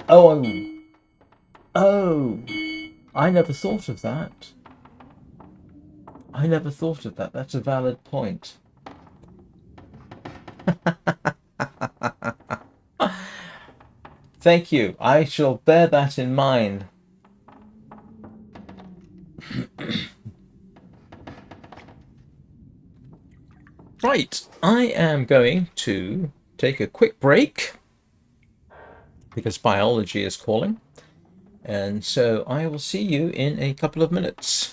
Oh, oh, I never thought of that. I never thought of that. That's a valid point. Thank you. I shall bear that in mind. Right, I am going to take a quick break because biology is calling. And so I will see you in a couple of minutes.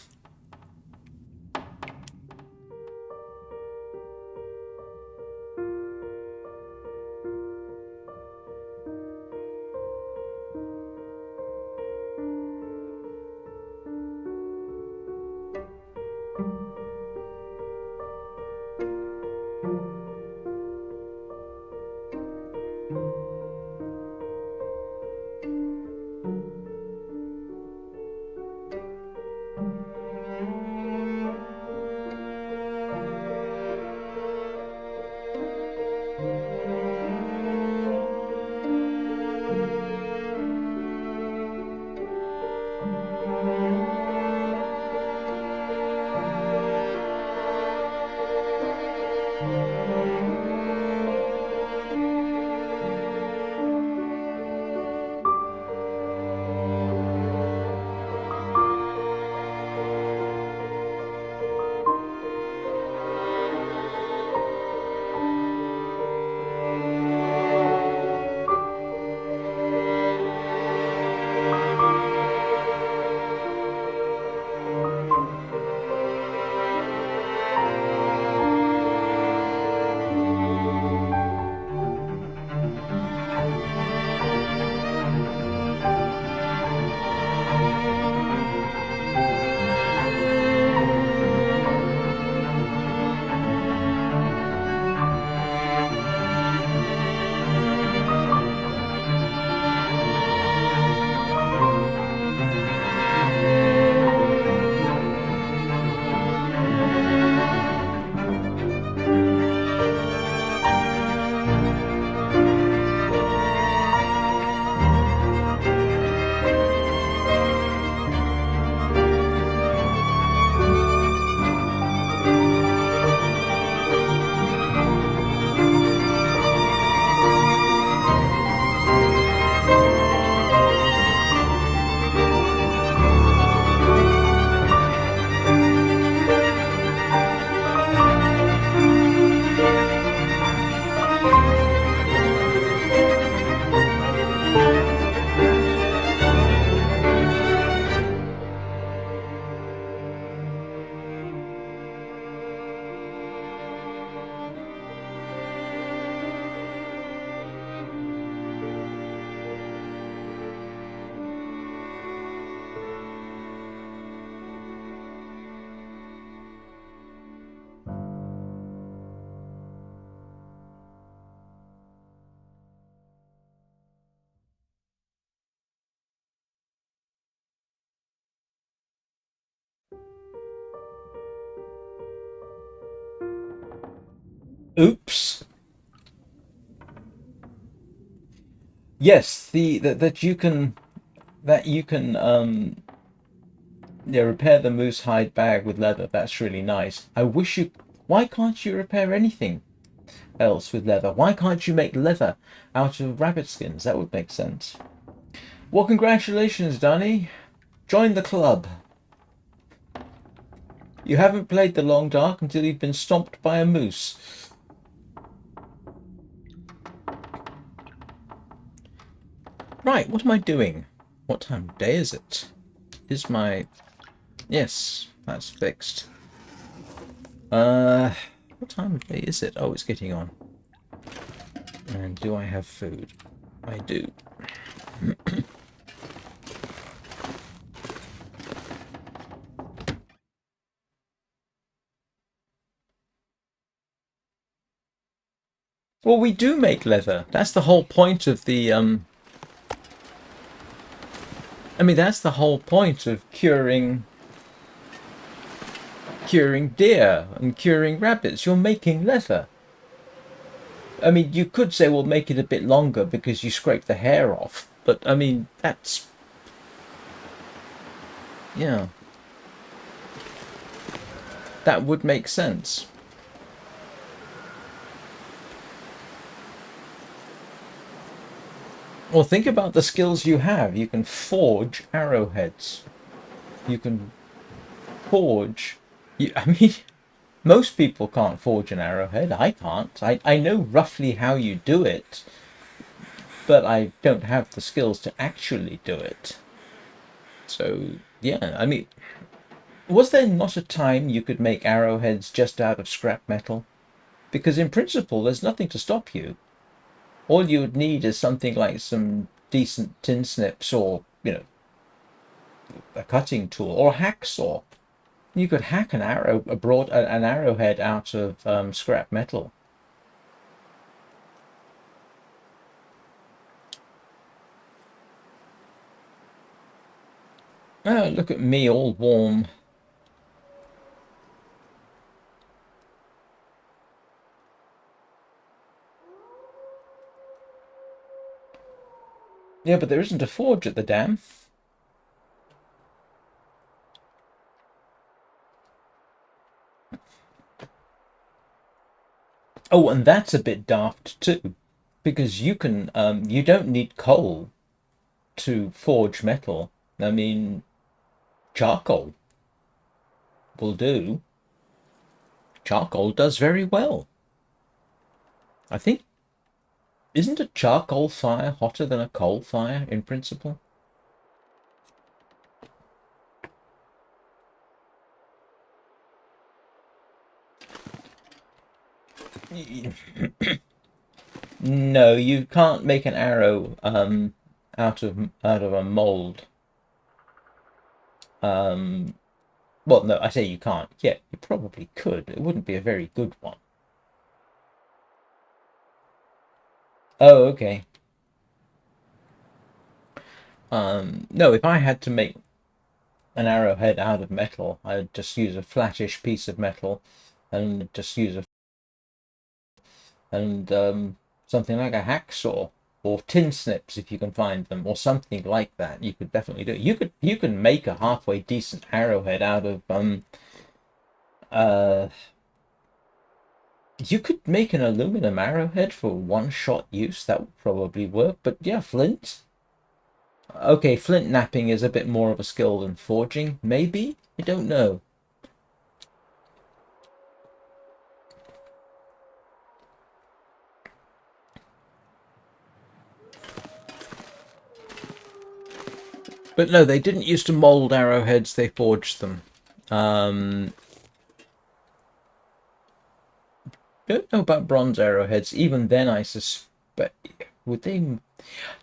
Oops. Yes, that you can yeah, repair the moose hide bag with leather. That's really nice. I wish you Why can't you repair anything else with leather? Why can't you make leather out of rabbit skins? That would make sense. Well, congratulations, Danny. Join the club. You haven't played the Long Dark until you've been stomped by a moose. Right, what am I doing? What time of day is it? Is my... Yes, that's fixed. What time of day is it? Oh, it's getting on. And do I have food? I do. Well, we do make leather. That's the whole point of the, I mean, that's the whole point of curing deer and curing rabbits. You're making leather. I mean, you could say, well, make it a bit longer because you scrape the hair off. But, I mean, that's... Yeah. That would make sense. Well, think about the skills you have. You can forge arrowheads. You can forge... I mean, most people can't forge an arrowhead. I can't. I know roughly how you do it, but I don't have the skills to actually do it. So, yeah, I mean, was there not a time you could make arrowheads just out of scrap metal? Because in principle, there's nothing to stop you. All you would need is something like some decent tin snips or, you know, a cutting tool or a hacksaw. You could hack an arrowhead out of scrap metal. Oh, look at me all warm. Yeah, but there isn't a forge at the dam. Oh, and that's a bit daft too, because you can you don't need coal to forge metal. I mean, charcoal will do. Charcoal does very well. I think, isn't a charcoal fire hotter than a coal fire in principle? No, you can't make an arrow out of a mold. Well, no, I say you can't. Yeah, you probably could. It wouldn't be a very good one. Oh, okay. No, if I had to make an arrowhead out of metal, I'd just use a flattish piece of metal and just use something like a hacksaw or tin snips if you can find them or something like that. You could definitely do it. You can make a halfway decent arrowhead out of you could make an aluminum arrowhead for one-shot use. That would probably work. But yeah, flint. Okay, flint knapping is a bit more of a skill than forging. Maybe? I don't know. But no, they didn't used to mold arrowheads, they forged them. Don't know about bronze arrowheads. Even then, I suspect... Would they... Do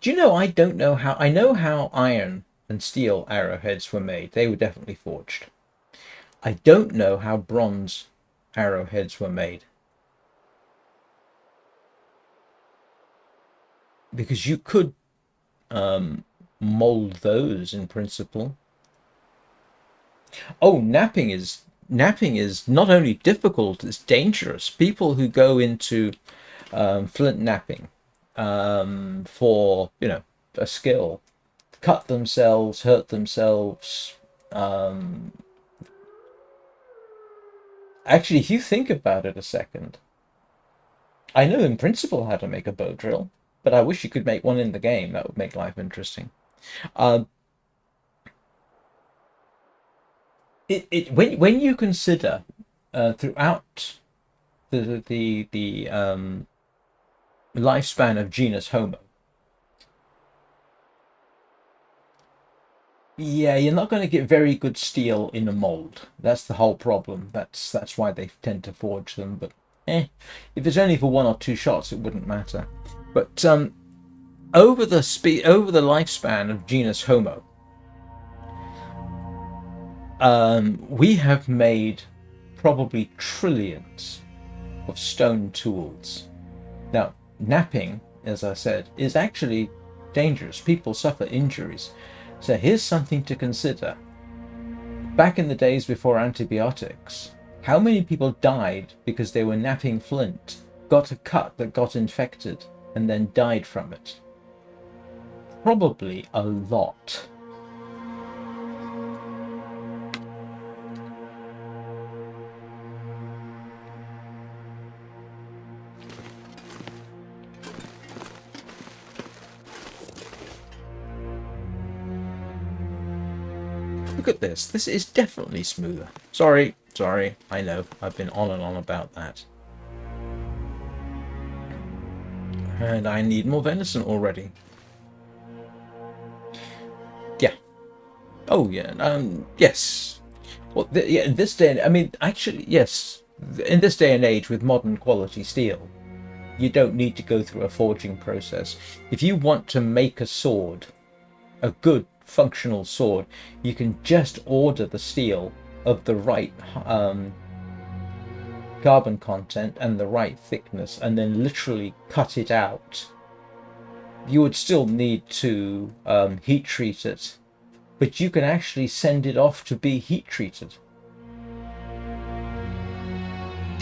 you know, I don't know how... I know how iron and steel arrowheads were made. They were definitely forged. I don't know how bronze arrowheads were made. Because you could mold those in principle. Oh, napping is not only difficult, it's dangerous. People who go into flint napping for, you know, a skill, cut themselves, hurt themselves. Actually, if you think about it a second, I know in principle how to make a bow drill, but I wish you could make one in the game. That would make life interesting. Uh, when you consider throughout the lifespan of genus Homo, yeah, you're not going to get very good steel in a mold. That's the whole problem. That's why they tend to forge them. But if it's only for one or two shots, it wouldn't matter. But over the lifespan of genus Homo, we have made probably trillions of stone tools. Now, napping, as I said, is actually dangerous. People suffer injuries. So here's something to consider. Back in the days before antibiotics, how many people died because they were napping flint, got a cut that got infected, and then died from it? Probably a lot. Look at this. This is definitely smoother. Sorry. I know. I've been on and on about that. And I need more venison already. Yeah. Oh, yeah. Yes. Well, yeah, in this day, I mean, actually, yes. In this day and age, with modern quality steel, you don't need to go through a forging process. If you want to make a sword, a good functional sword, you can just order the steel of the right carbon content and the right thickness, and then literally cut it out. You would still need to heat treat it, but you can actually send it off to be heat treated.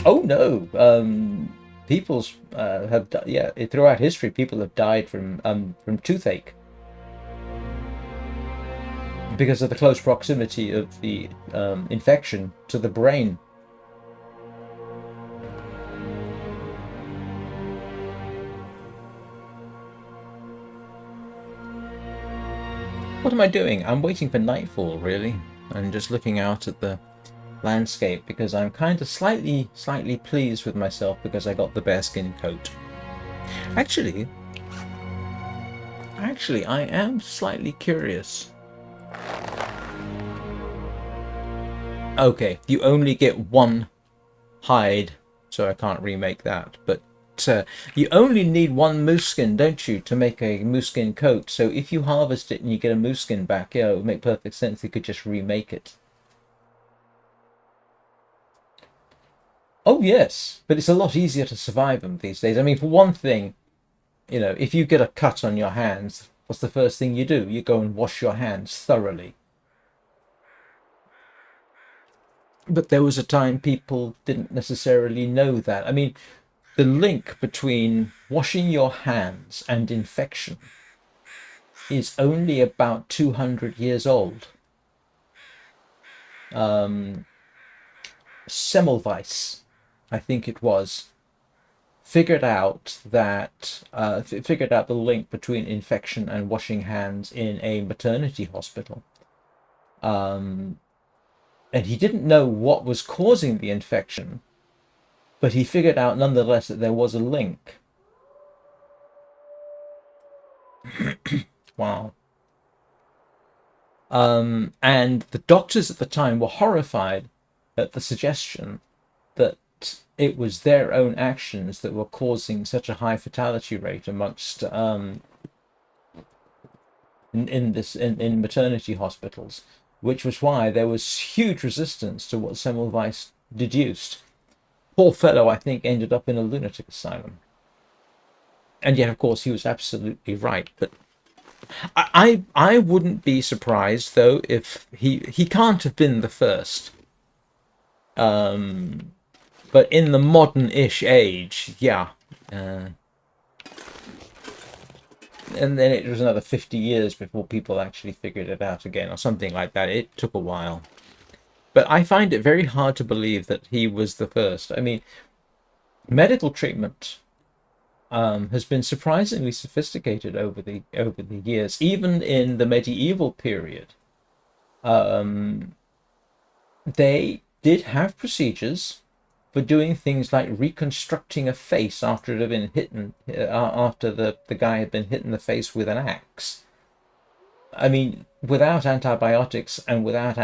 Oh no, people's have yeah, throughout history people have died from toothache because of the close proximity of the infection to the brain. What am I doing? I'm waiting for nightfall, really. I'm just looking out at the landscape because I'm kind of slightly pleased with myself because I got the bearskin coat. Actually, I am slightly curious. Okay, you only get one hide, so I can't remake that, but you only need one moose skin, don't you, to make a moose skin coat? So if you harvest it and you get a moose skin back, yeah, it would make perfect sense. You could just remake it. Oh yes, but it's a lot easier to survive them these days. I mean, for one thing, you know, if you get a cut on your hands, what's the first thing you do? You go and wash your hands thoroughly. But there was a time people didn't necessarily know that. I mean, the link between washing your hands and infection is only about 200 years old. Semmelweis, I think it was, figured out the link between infection and washing hands in a maternity hospital. And he didn't know what was causing the infection, but he figured out nonetheless that there was a link. Wow. And the doctors at the time were horrified at the suggestion that it was their own actions that were causing such a high fatality rate amongst in maternity hospitals, which was why there was huge resistance to what Semmelweis deduced. Poor fellow, I think, ended up in a lunatic asylum. And yet, of course, he was absolutely right. But I wouldn't be surprised though if he can't have been the first. But in the modern-ish age, yeah. And then it was another 50 years before people actually figured it out again, or something like that. It took a while. But I find it very hard to believe that he was the first. I mean, medical treatment has been surprisingly sophisticated over the years. Even in the medieval period, they did have procedures for doing things like reconstructing a face after it had been after the guy had been hit in the face with an axe. I mean, without antibiotics and without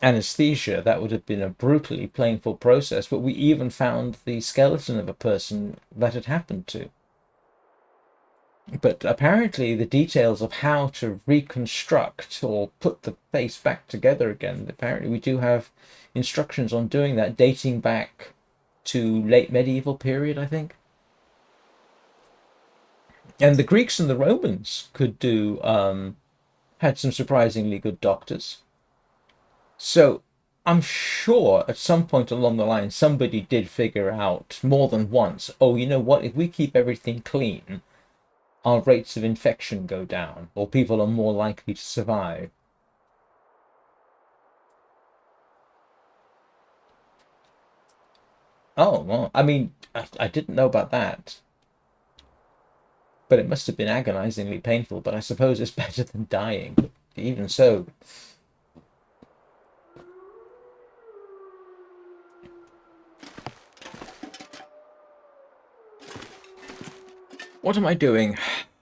anesthesia, that would have been a brutally painful process. But we even found the skeleton of a person that had happened to. But apparently the details of how to reconstruct or put the face back together again, apparently we do have instructions on doing that dating back to late medieval period, I think. And the Greeks and the Romans could do, had some surprisingly good doctors. So I'm sure at some point along the line, somebody did figure out more than once, oh, you know what, if we keep everything clean, our rates of infection go down, or people are more likely to survive. Oh, well, I mean, I didn't know about that. But it must have been agonizingly painful, but I suppose it's better than dying. But even so. What am I doing?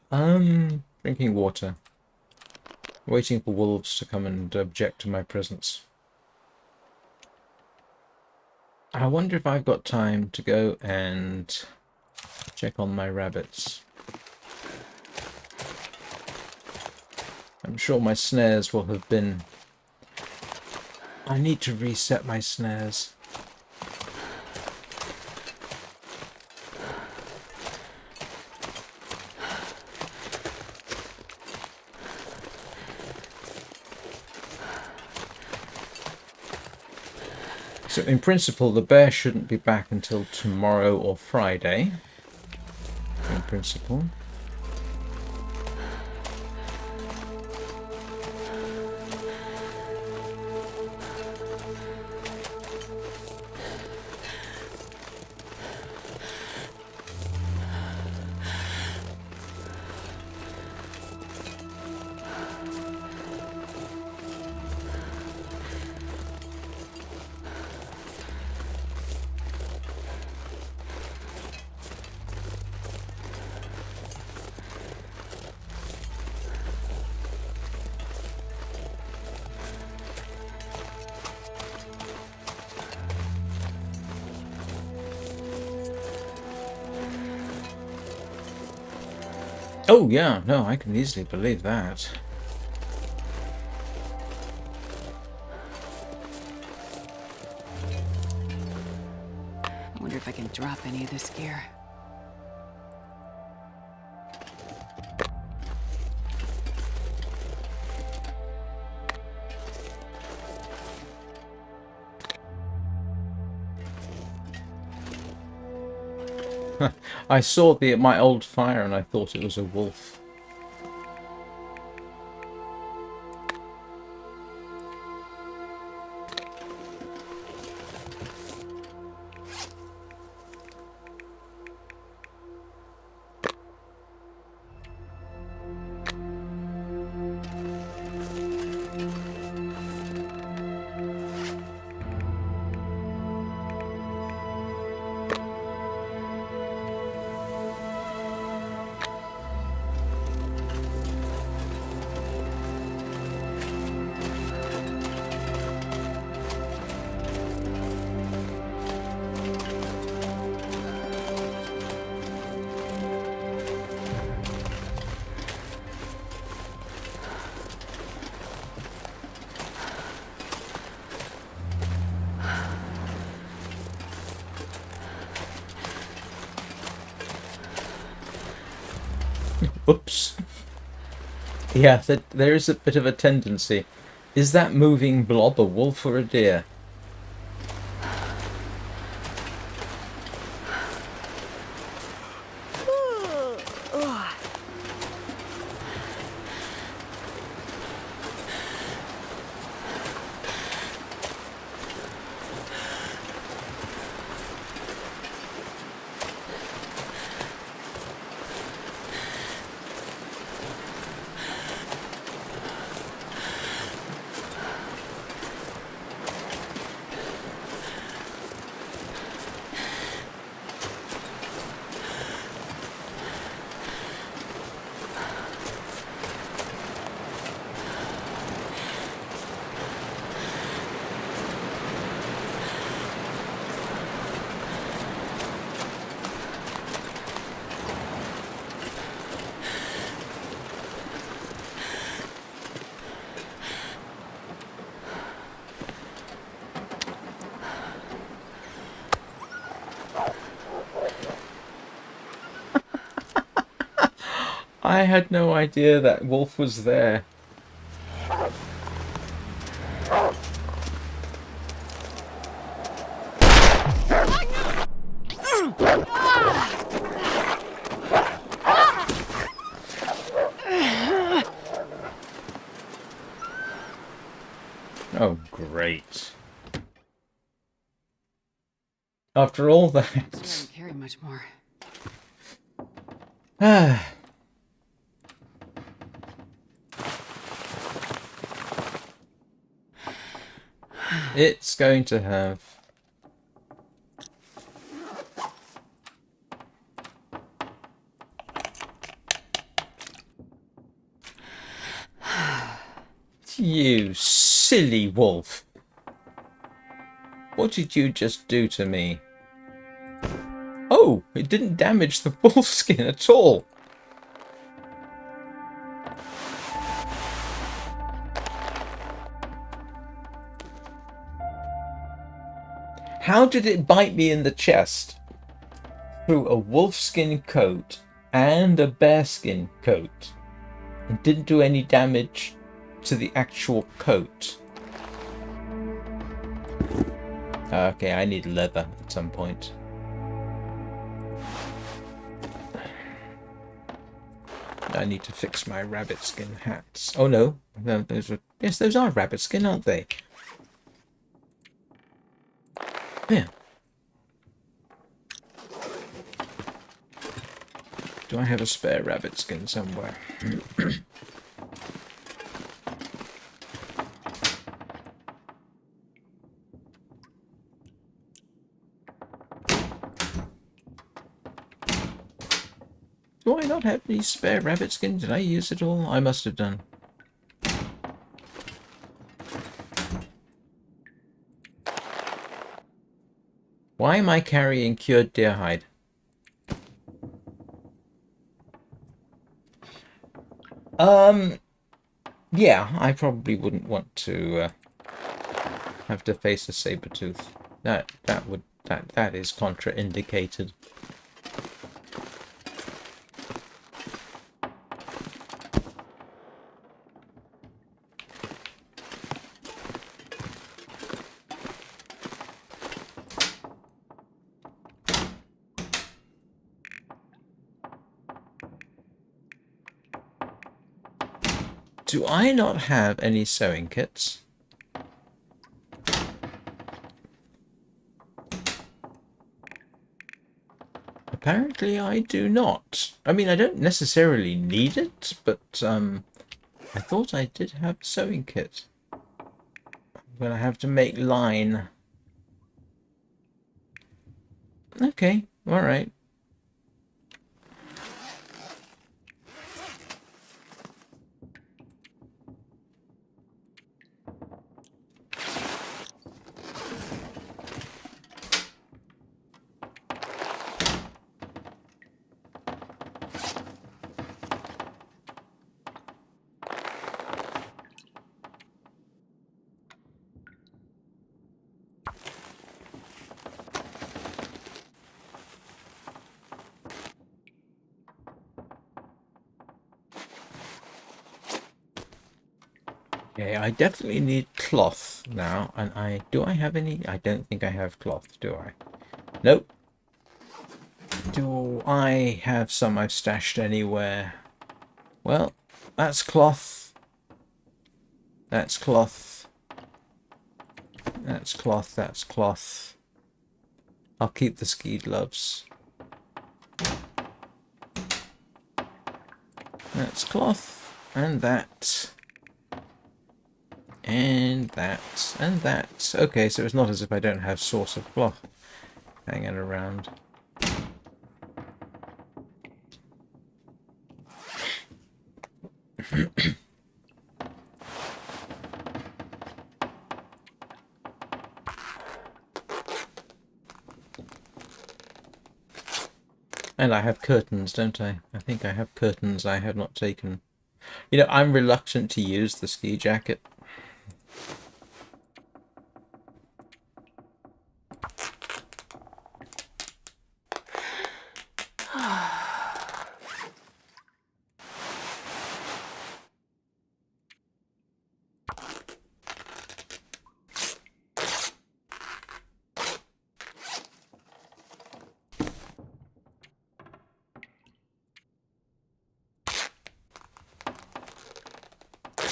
Drinking water. Waiting for wolves to come and object to my presence. I wonder if I've got time to go and check on my rabbits. I'm sure my snares will have been... I need to reset my snares. So in principle, the bear shouldn't be back until tomorrow or Friday. In principle. Oh, yeah, no, I can easily believe that. I wonder if I can drop any of this gear. I saw my old fire and I thought it was a wolf. Oops. Yeah, there is a bit of a tendency. Is that moving blob a wolf or a deer? I had no idea that wolf was there. Oh, great. After all Sure, I that... don't carry much more. It's going to have... You silly wolf. What did you just do to me? Oh, it didn't damage the wolf skin at all. How did it bite me in the chest? Through a wolfskin coat and a bearskin coat. And didn't do any damage to the actual coat. Okay, I need leather at some point. I need to fix my rabbit skin hats. Oh no, those are... Yes, those are rabbit skin, aren't they? Yeah. Do I have a spare rabbit skin somewhere? Do I not have any spare rabbit skin? Did I use it all? I must have done. Why am I carrying cured deer hide? Yeah, I probably wouldn't want to have to face a saber-tooth. That is contraindicated. Do I not have any sewing kits? Apparently I do not. I mean, I don't necessarily need it, but I thought I did have a sewing kit. I'm gonna have to make line. Okay, alright. Okay, I definitely need cloth now, and do I have any? I don't think I have cloth, do I? Nope. Do I have some I've stashed anywhere? Well, that's cloth. That's cloth. That's cloth, that's cloth. I'll keep the ski gloves. That's cloth, and that. And that, and that. Okay, so it's not as if I don't have source of cloth hanging around. And I have curtains, don't I? I think I have curtains I have not taken. You know, I'm reluctant to use the ski jacket.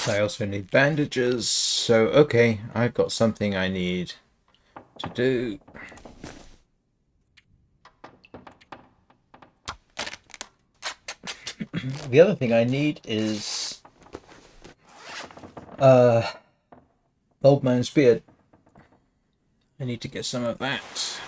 I also need bandages, so okay, I've got something I need to do. The other thing I need is Old Man's Beard. I need to get some of that.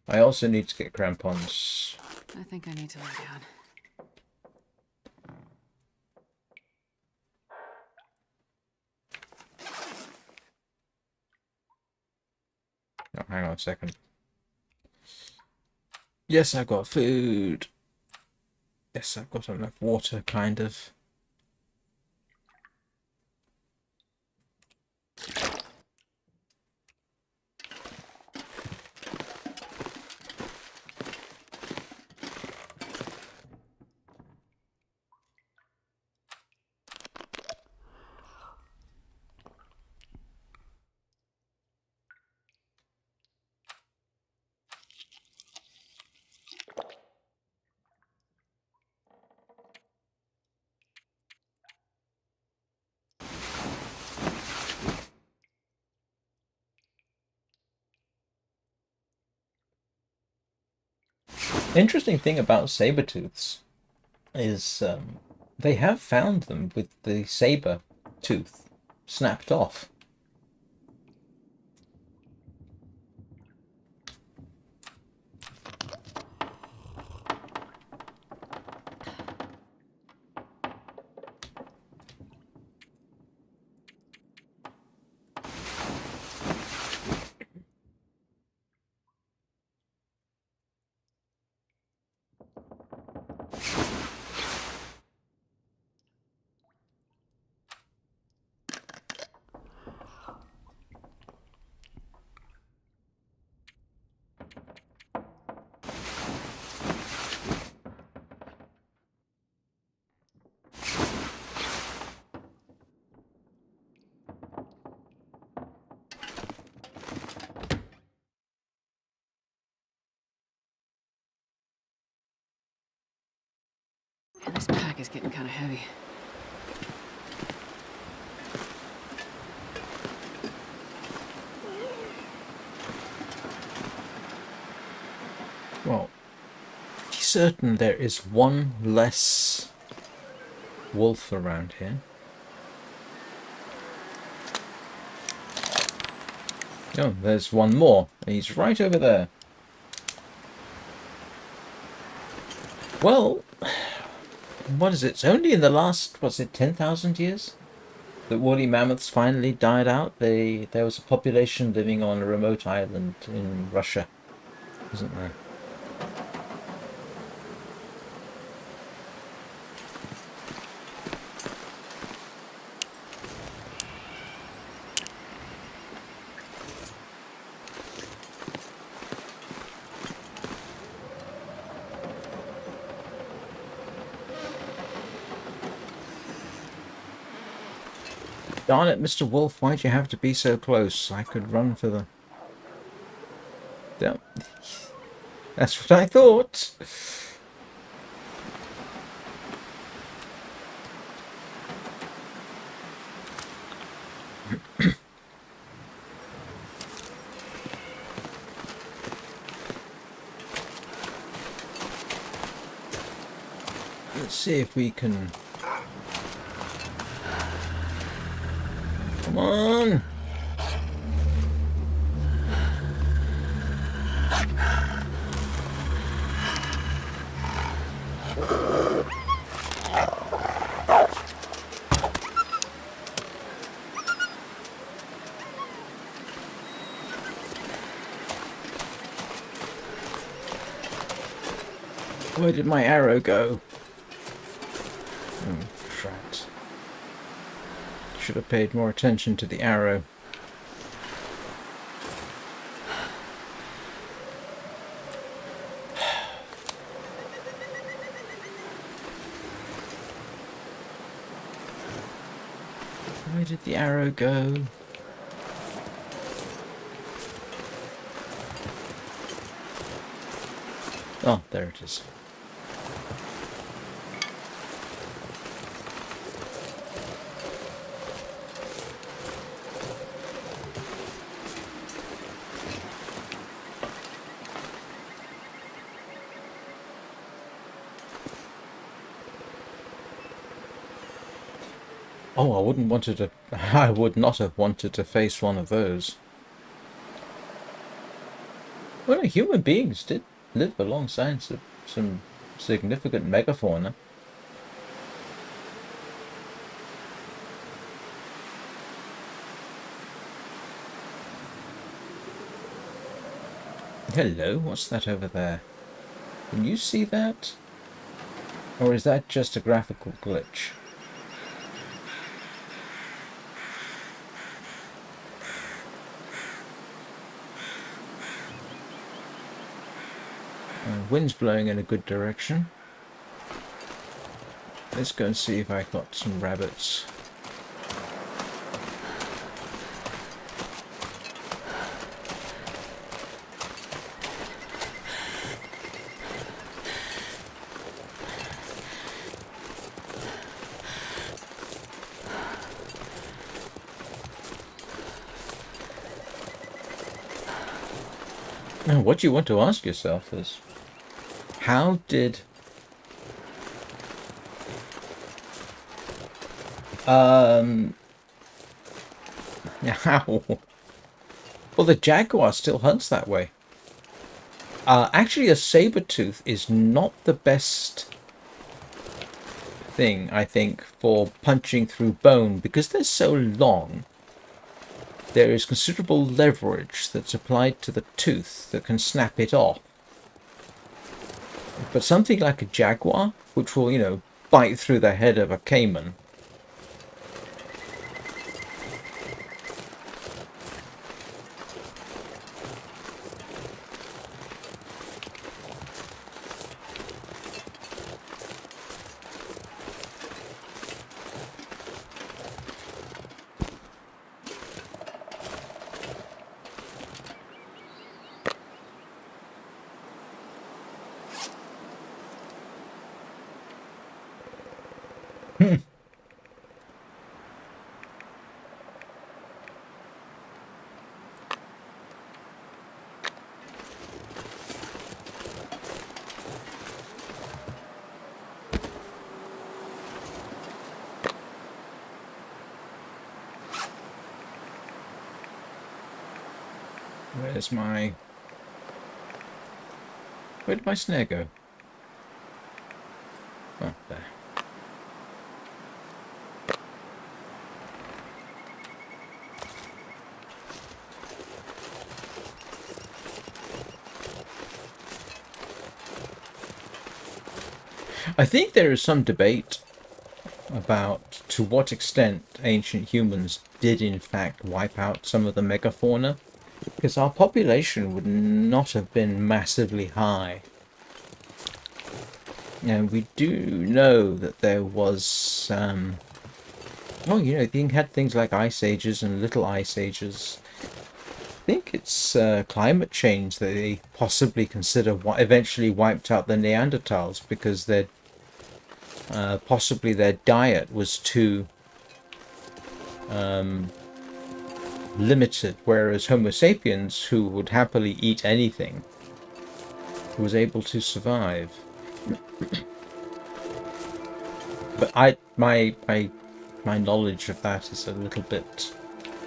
I also need to get crampons. I think I need to lay down. Oh, hang on a second. Yes, I've got food. Yes, I've got enough water, kind of. Interesting thing about saber-tooths is they have found them with the saber tooth snapped off. And this pack is getting kind of heavy. Well, be certain there is one less wolf around here. Oh, there's one more. He's right over there. Well, what is it? It's only in the last, what's it, 10,000 years that woolly mammoths finally died out. There was a population living on a remote island in Russia, isn't there? Darn it, Mr. Wolf, why'd you have to be so close? I could run for the... Yeah. That's what I thought. Let's see if we can... Come on! Where did my arrow go? Oh, drat. Should have paid more attention to the arrow. Where did the arrow go? Oh, there it is. Oh, I wouldn't wanted to. I would not have wanted to face one of those. Well, human beings did live alongside some significant megafauna. Hello, what's that over there? Can you see that? Or is that just a graphical glitch? Wind's blowing in a good direction. Let's go and see if I got some rabbits. Now, what you want to ask yourself is, how did how? Well, the jaguar still hunts that way. Actually, a saber tooth is not the best thing, I think, for punching through bone because they're so long. There is considerable leverage that's applied to the tooth that can snap it off. But something like a jaguar, which will, you know, bite through the head of a caiman. Where's my... Where did my snare go? Oh, there. I think there is some debate about to what extent ancient humans did in fact wipe out some of the megafauna, because our population would not have been massively high. And we do know that there was, well, you know, you had things like ice ages and little ice ages. I think it's climate change that they possibly consider what eventually wiped out the Neanderthals because their possibly their diet was too limited, whereas Homo sapiens, who would happily eat anything, was able to survive. But my knowledge of that is a little bit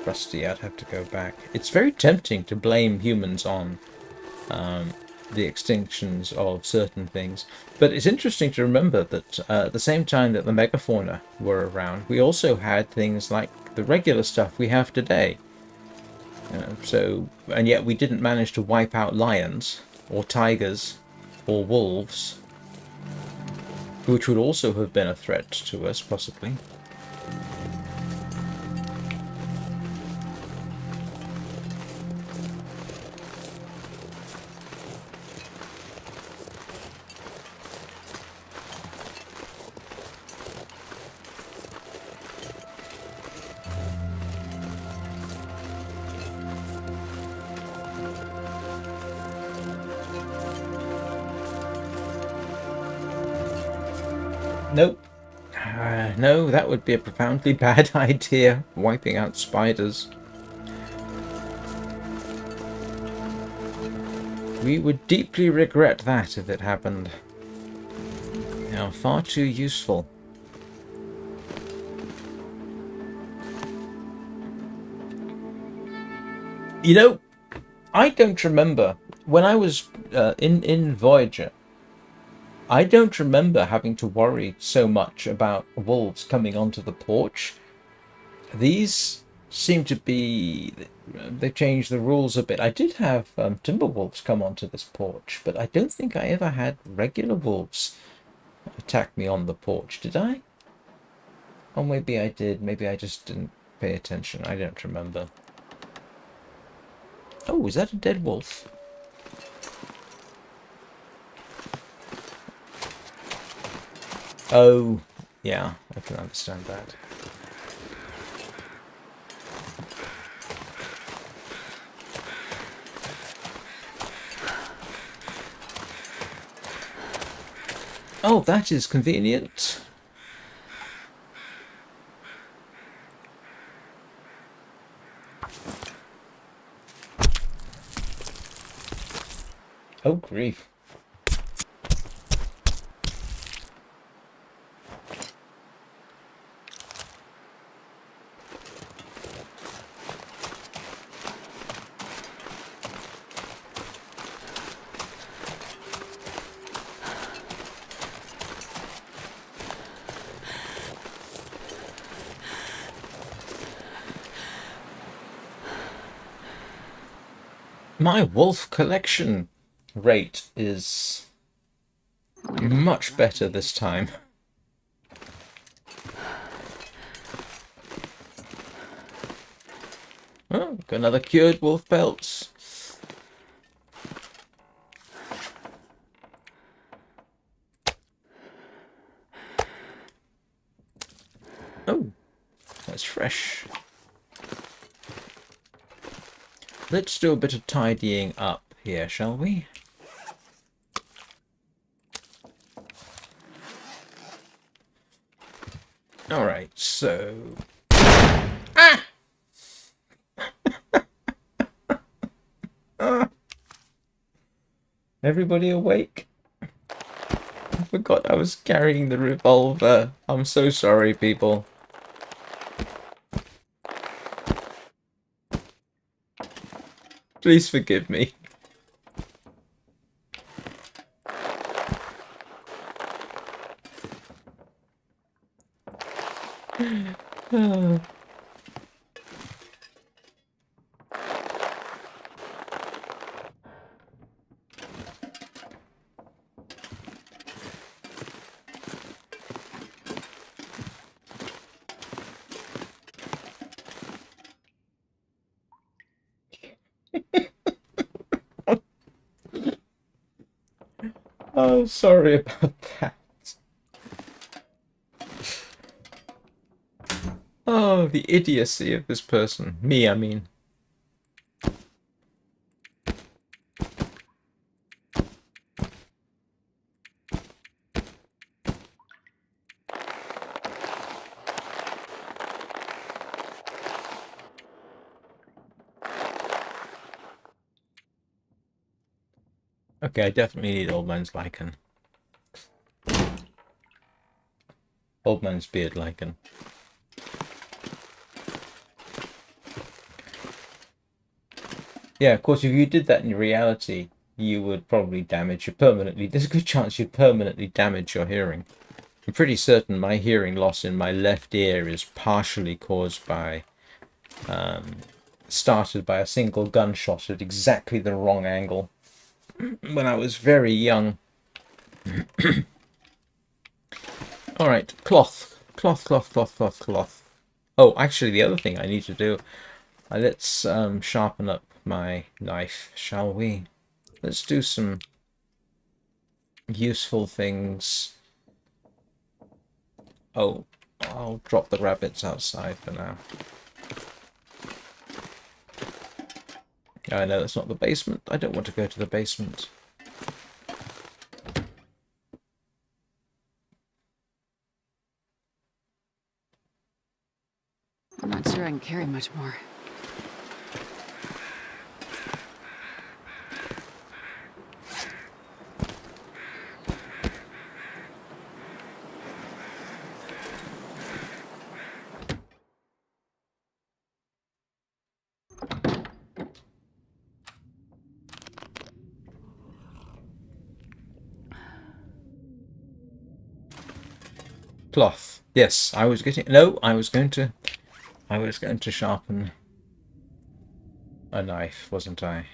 rusty. I'd have to go back. It's very tempting to blame humans on the extinctions of certain things, but it's interesting to remember that at the same time that the megafauna were around, we also had things like the regular stuff we have today. And yet we didn't manage to wipe out lions or tigers or wolves, which would also have been a threat to us, possibly. Nope. No, that would be a profoundly bad idea, wiping out spiders. We would deeply regret that if it happened. They are far too useful. You know, I don't remember when I was in Voyager. I don't remember having to worry so much about wolves coming onto the porch. These seem to be... They've changed the rules a bit. I did have timber wolves come onto this porch, but I don't think I ever had regular wolves attack me on the porch. Did I? Or maybe I did. Maybe I just didn't pay attention. I don't remember. Oh, is that a dead wolf? Oh, yeah, I can understand that. Oh, that is convenient. Oh, grief. My wolf collection rate is much better this time. Oh, got another cured wolf pelt. Oh, that's fresh. Let's do a bit of tidying up here, shall we? Alright, so... Ah! Everybody awake? I forgot I was carrying the revolver. I'm so sorry, people. Please forgive me. Oh, sorry about that. Oh, the idiocy of this person. Me, I mean. Okay, I definitely need Old Man's Lichen. Old Man's Beard Lichen. Yeah, of course, if you did that in reality, you would probably damage your permanently. There's a good chance you'd permanently damage your hearing. I'm pretty certain my hearing loss in my left ear is partially caused by... started by a single gunshot at exactly the wrong angle when I was very young. Alright, cloth. Cloth. Oh, actually, the other thing I need to do... let's sharpen up my knife, shall we? Let's do some useful things. Oh, I'll drop the rabbits outside for now. I know that's not the basement. I don't want to go to the basement. I can carry much more. Cloth. Yes, I was getting. No, I was going to sharpen a knife, wasn't I?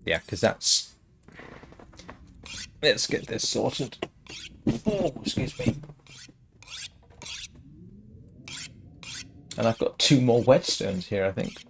Yeah, because that's. Let's get this sorted. Oh, excuse me. And I've got 2 more whetstones here, I think.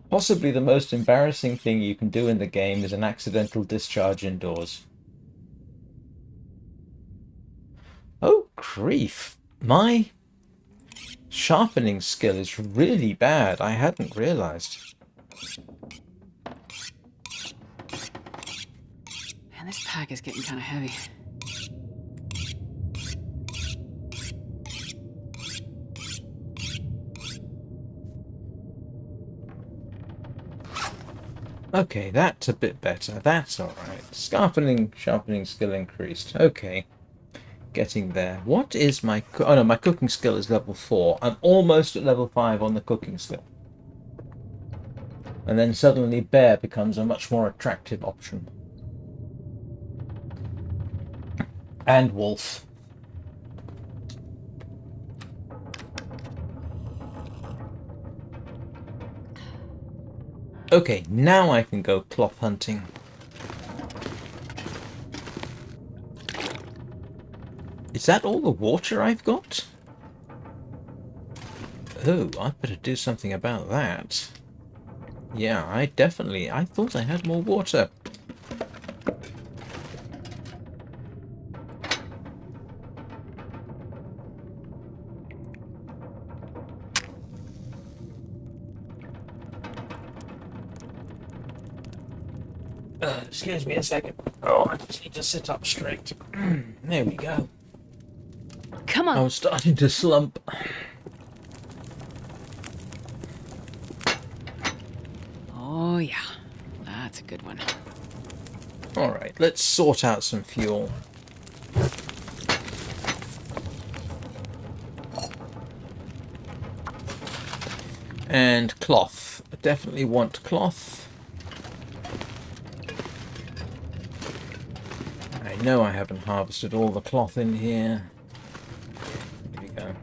Possibly the most embarrassing thing you can do in the game is an accidental discharge indoors. Oh, grief. My sharpening skill is really bad. I hadn't realized. Man, this pack is getting kind of heavy. Okay, that's a bit better. That's alright. Sharpening skill increased. Okay. Getting there. What is my... Oh no, my cooking skill is level 4. I'm almost at level 5 on the cooking skill. And then suddenly bear becomes a much more attractive option. And wolf. Okay, now I can go cloth hunting. Is that all the water I've got? Oh, I'd better do something about that. Yeah, I thought I had more water. Excuse me a second. Oh, I just need to sit up straight. There we go. Come on. I was starting to slump. Oh, yeah. That's a good one. Alright, let's sort out some fuel. And cloth. I definitely want cloth. I know I haven't harvested all the cloth in here. Here we go.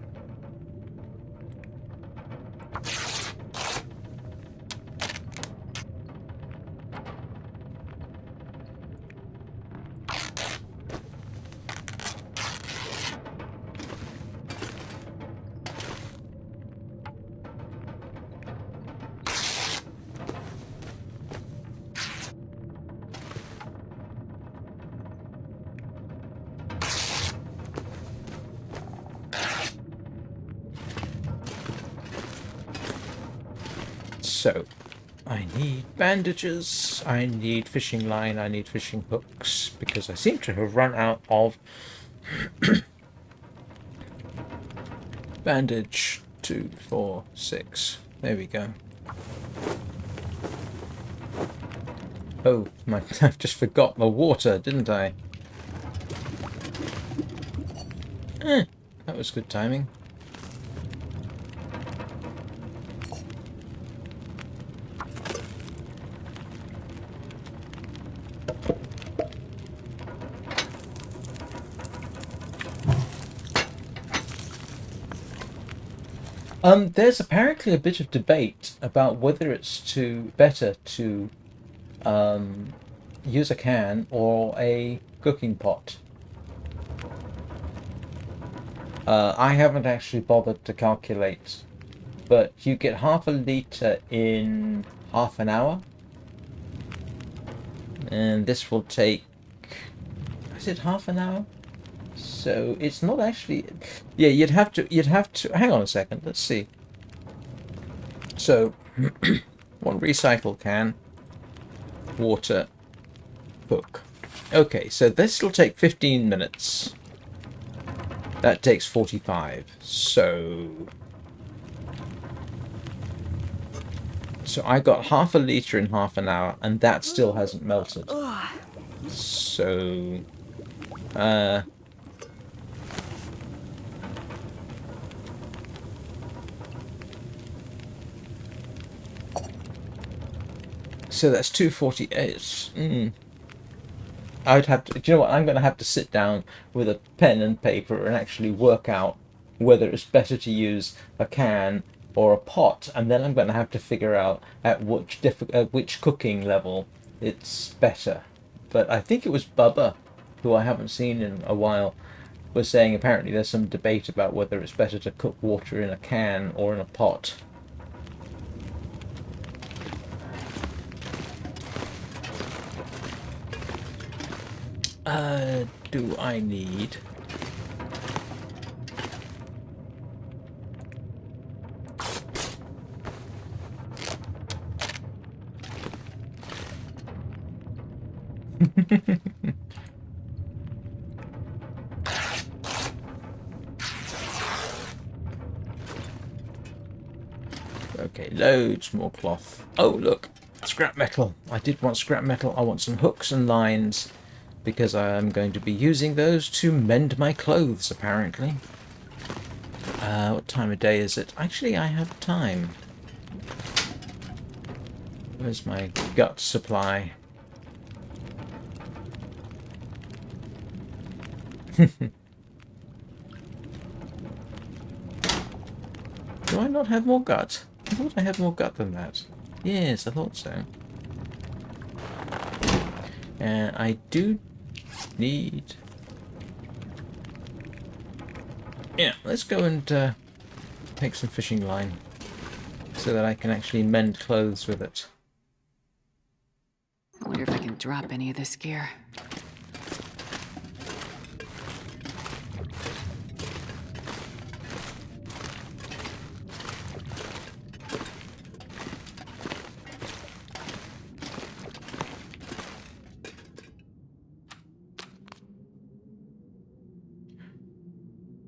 So, I need bandages, I need fishing line, I need fishing hooks, because I seem to have run out of bandage. 2, 4, 6. There we go. Oh, I've just forgot the water, didn't I? That was good timing. There's apparently a bit of debate about whether it's better to use a can or a cooking pot. I haven't actually bothered to calculate, but you get half a litre in half an hour. And this will take, is it half an hour? So it's not actually, yeah, you'd have to, hang on a second, let's see. So, one recycle can, water, hook. Okay, so this will take 15 minutes. That takes 45. So I got half a litre in half an hour, and that still hasn't melted. So, so that's 248. I'd have to, do you know what? I'm going to have to sit down with a pen and paper and actually work out whether it's better to use a can or a pot, and then I'm going to have to figure out at which cooking level it's better. But I think it was Bubba, who I haven't seen in a while, was saying apparently there's some debate about whether it's better to cook water in a can or in a pot. Do I need... Okay, loads more cloth. Oh, look, scrap metal. I did want scrap metal. I want some hooks and lines, because I'm going to be using those to mend my clothes, apparently. What time of day is it? Actually, I have time. Where's my gut supply? Do I not have more gut? I thought I had more gut than that. Yes, I thought so. And I do need... Yeah, let's go and make some fishing line so that I can actually mend clothes with it. I wonder if I can drop any of this gear.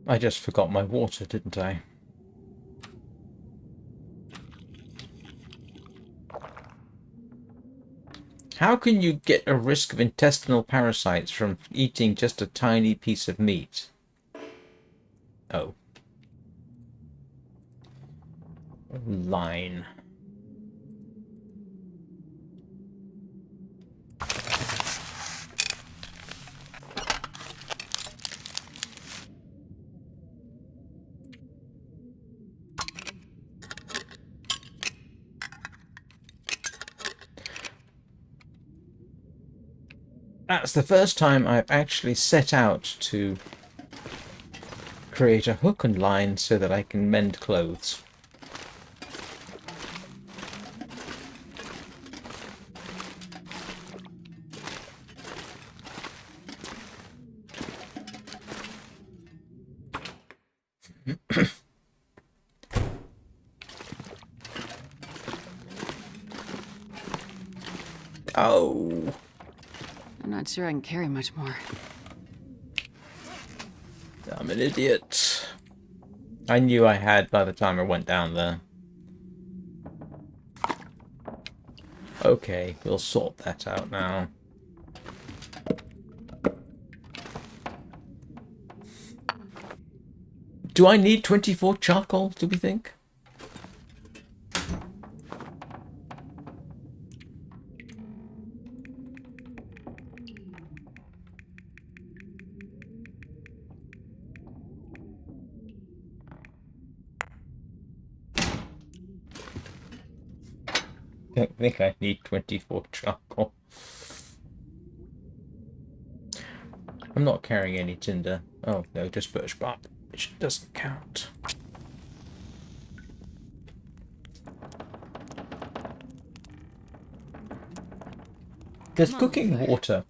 I just forgot my water, didn't I? How can you get a risk of intestinal parasites from eating just a tiny piece of meat? Oh. Line. That's the first time I've actually set out to create a hook and line so that I can mend clothes. Oh. I'm not sure I can carry much more. I'm an idiot. I knew I had by the time I went down there. Okay, we'll sort that out now. Do I need 24 charcoal, do we think? Don't think I need 24 charcoal. I'm not carrying any tinder. Oh, no, just birch bark, which doesn't count. There's Come on, cooking fire. water.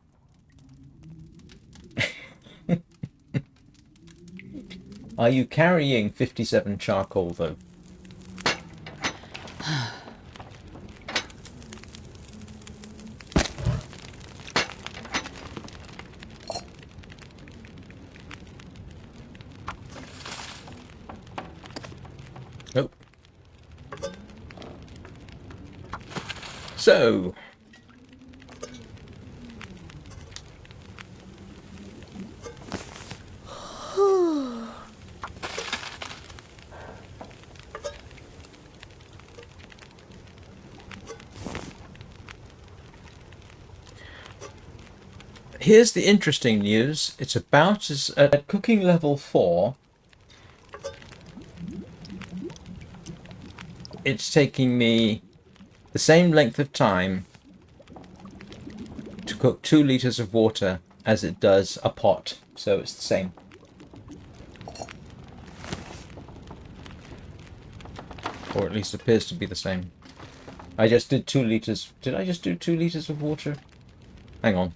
Are you carrying 57 charcoal, though? Nope. So... Here's the interesting news. It's about as at cooking level 4. It's taking me the same length of time to cook 2 liters of water as it does a pot. So it's the same. Or at least appears to be the same. I just did 2 liters. Did I just do 2 liters of water? Hang on.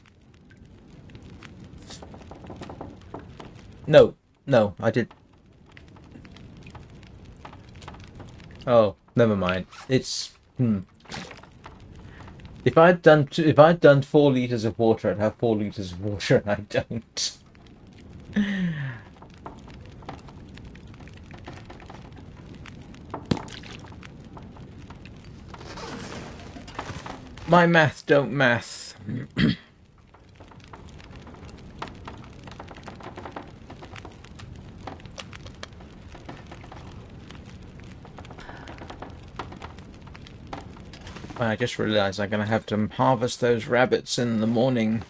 No, I did. Oh, never mind. It's If I'd done 4 liters of water, I'd have 4 liters of water, and I don't. My math don't math. I just realised I'm going to have to harvest those rabbits in the morning.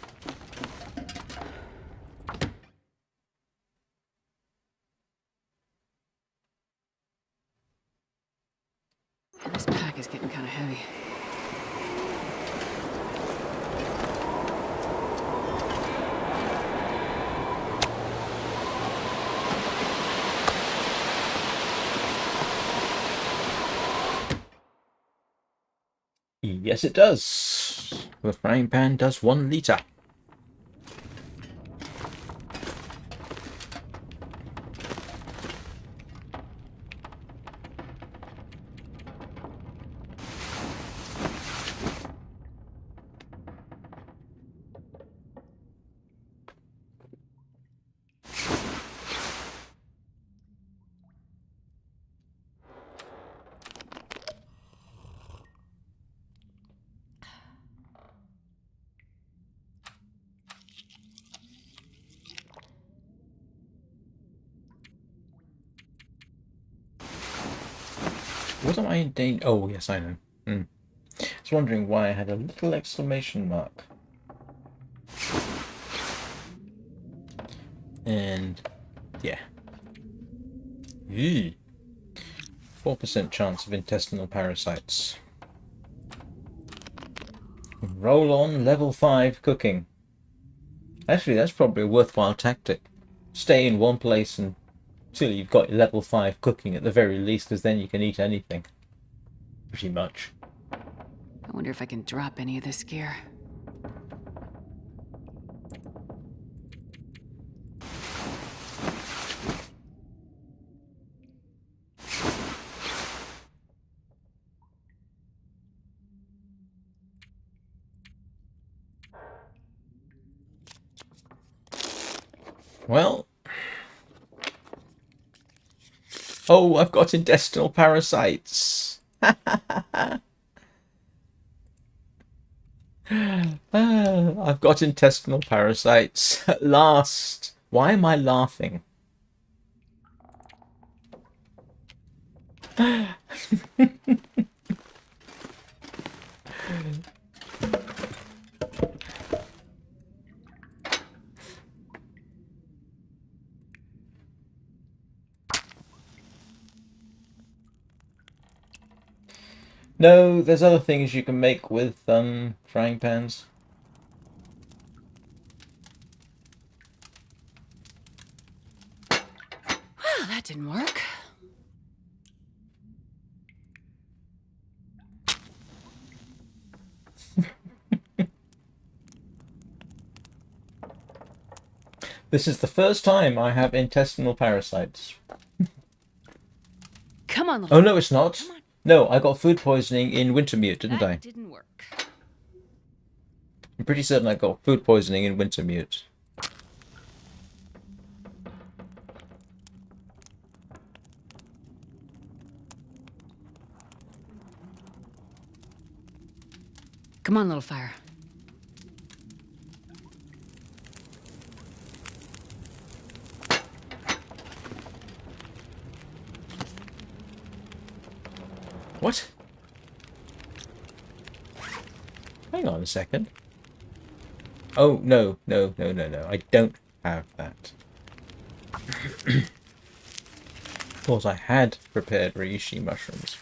And this pack is getting kind of heavy. Yes, it does. The frying pan does 1 litre. What am I in danger? Oh, yes, I know. I was wondering why I had a little exclamation mark. And, yeah. Eee. 4% chance of intestinal parasites. Roll on level 5 cooking. Actually, that's probably a worthwhile tactic. Stay in one place until you've got your level 5 cooking at the very least, because then you can eat anything. Pretty much. I wonder if I can drop any of this gear. Well. Oh, I've got intestinal parasites. I've got intestinal parasites at last. Why am I laughing? No, there's other things you can make with frying pans. Well, that didn't work. This is the first time I have intestinal parasites. Come on, little. Oh no, it's not. Come on. No, I got food poisoning in Wintermute, didn't I? That didn't work. I'm pretty certain I got food poisoning in Wintermute. Come on, little fire. What? Hang on a second. Oh, no. I don't have that. Of course, I had prepared reishi mushrooms.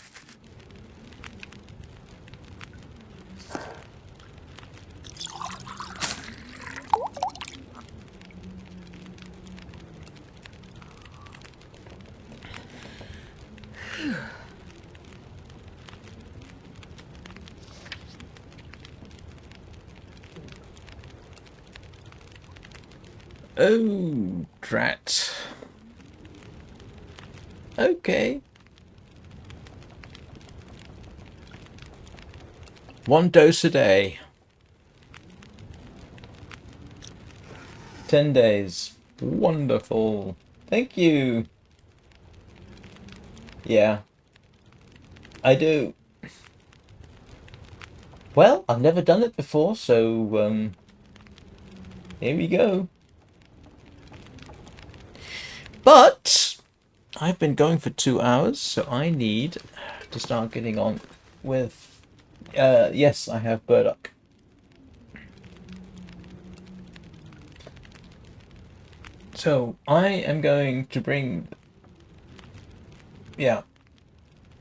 Oh, drat. Okay. 1 dose a day. 10 days. Wonderful. Thank you. Yeah. I do. Well, I've never done it before, so, here we go. But I've been going for 2 hours, so I need to start getting on with... yes, I have burdock. So I am going to bring... Yeah,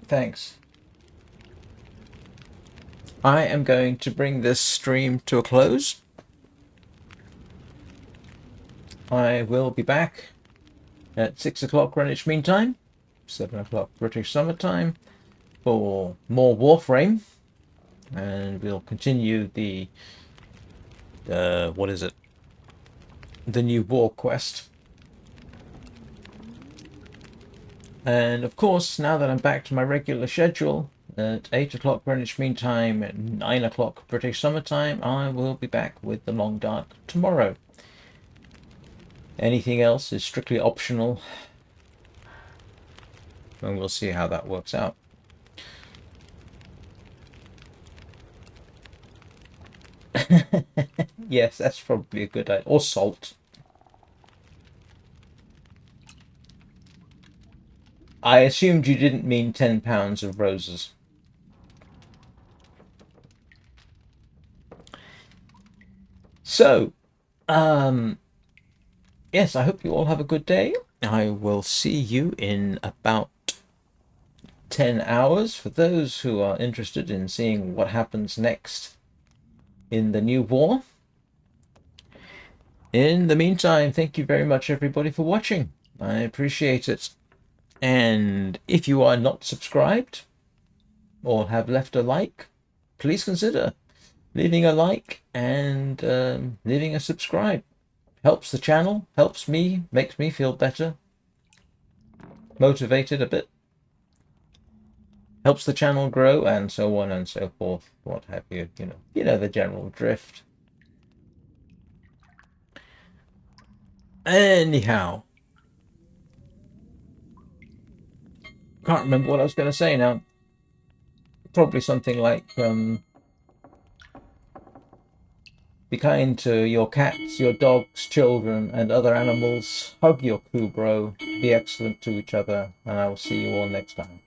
thanks. I am going to bring this stream to a close. I will be back at 6 o'clock Greenwich Mean Time, 7 o'clock British Summer Time, for more Warframe, and we'll continue the what is it? The new war quest. And of course, now that I'm back to my regular schedule at 8 o'clock Greenwich Mean Time, at 9 o'clock British Summer Time, I will be back with The Long Dark tomorrow. Anything else is strictly optional, and we'll see how that works out. Yes, that's probably a good idea. Or salt. I assumed you didn't mean 10 pounds of roses. So, yes, I hope you all have a good day. I will see you in about 10 hours for those who are interested in seeing what happens next in the new war. In the meantime, thank you very much, everybody, for watching. I appreciate it. And if you are not subscribed or have left a like, please consider leaving a like and leaving a subscribe. Helps the channel, helps me, makes me feel better, motivated a bit, helps the channel grow, and so on and so forth, what have you, you know the general drift. Anyhow, can't remember what I was going to say now. Probably something like, be kind to your cats, your dogs, children, and other animals. Hug your crew, bro. Be excellent to each other, and I will see you all next time.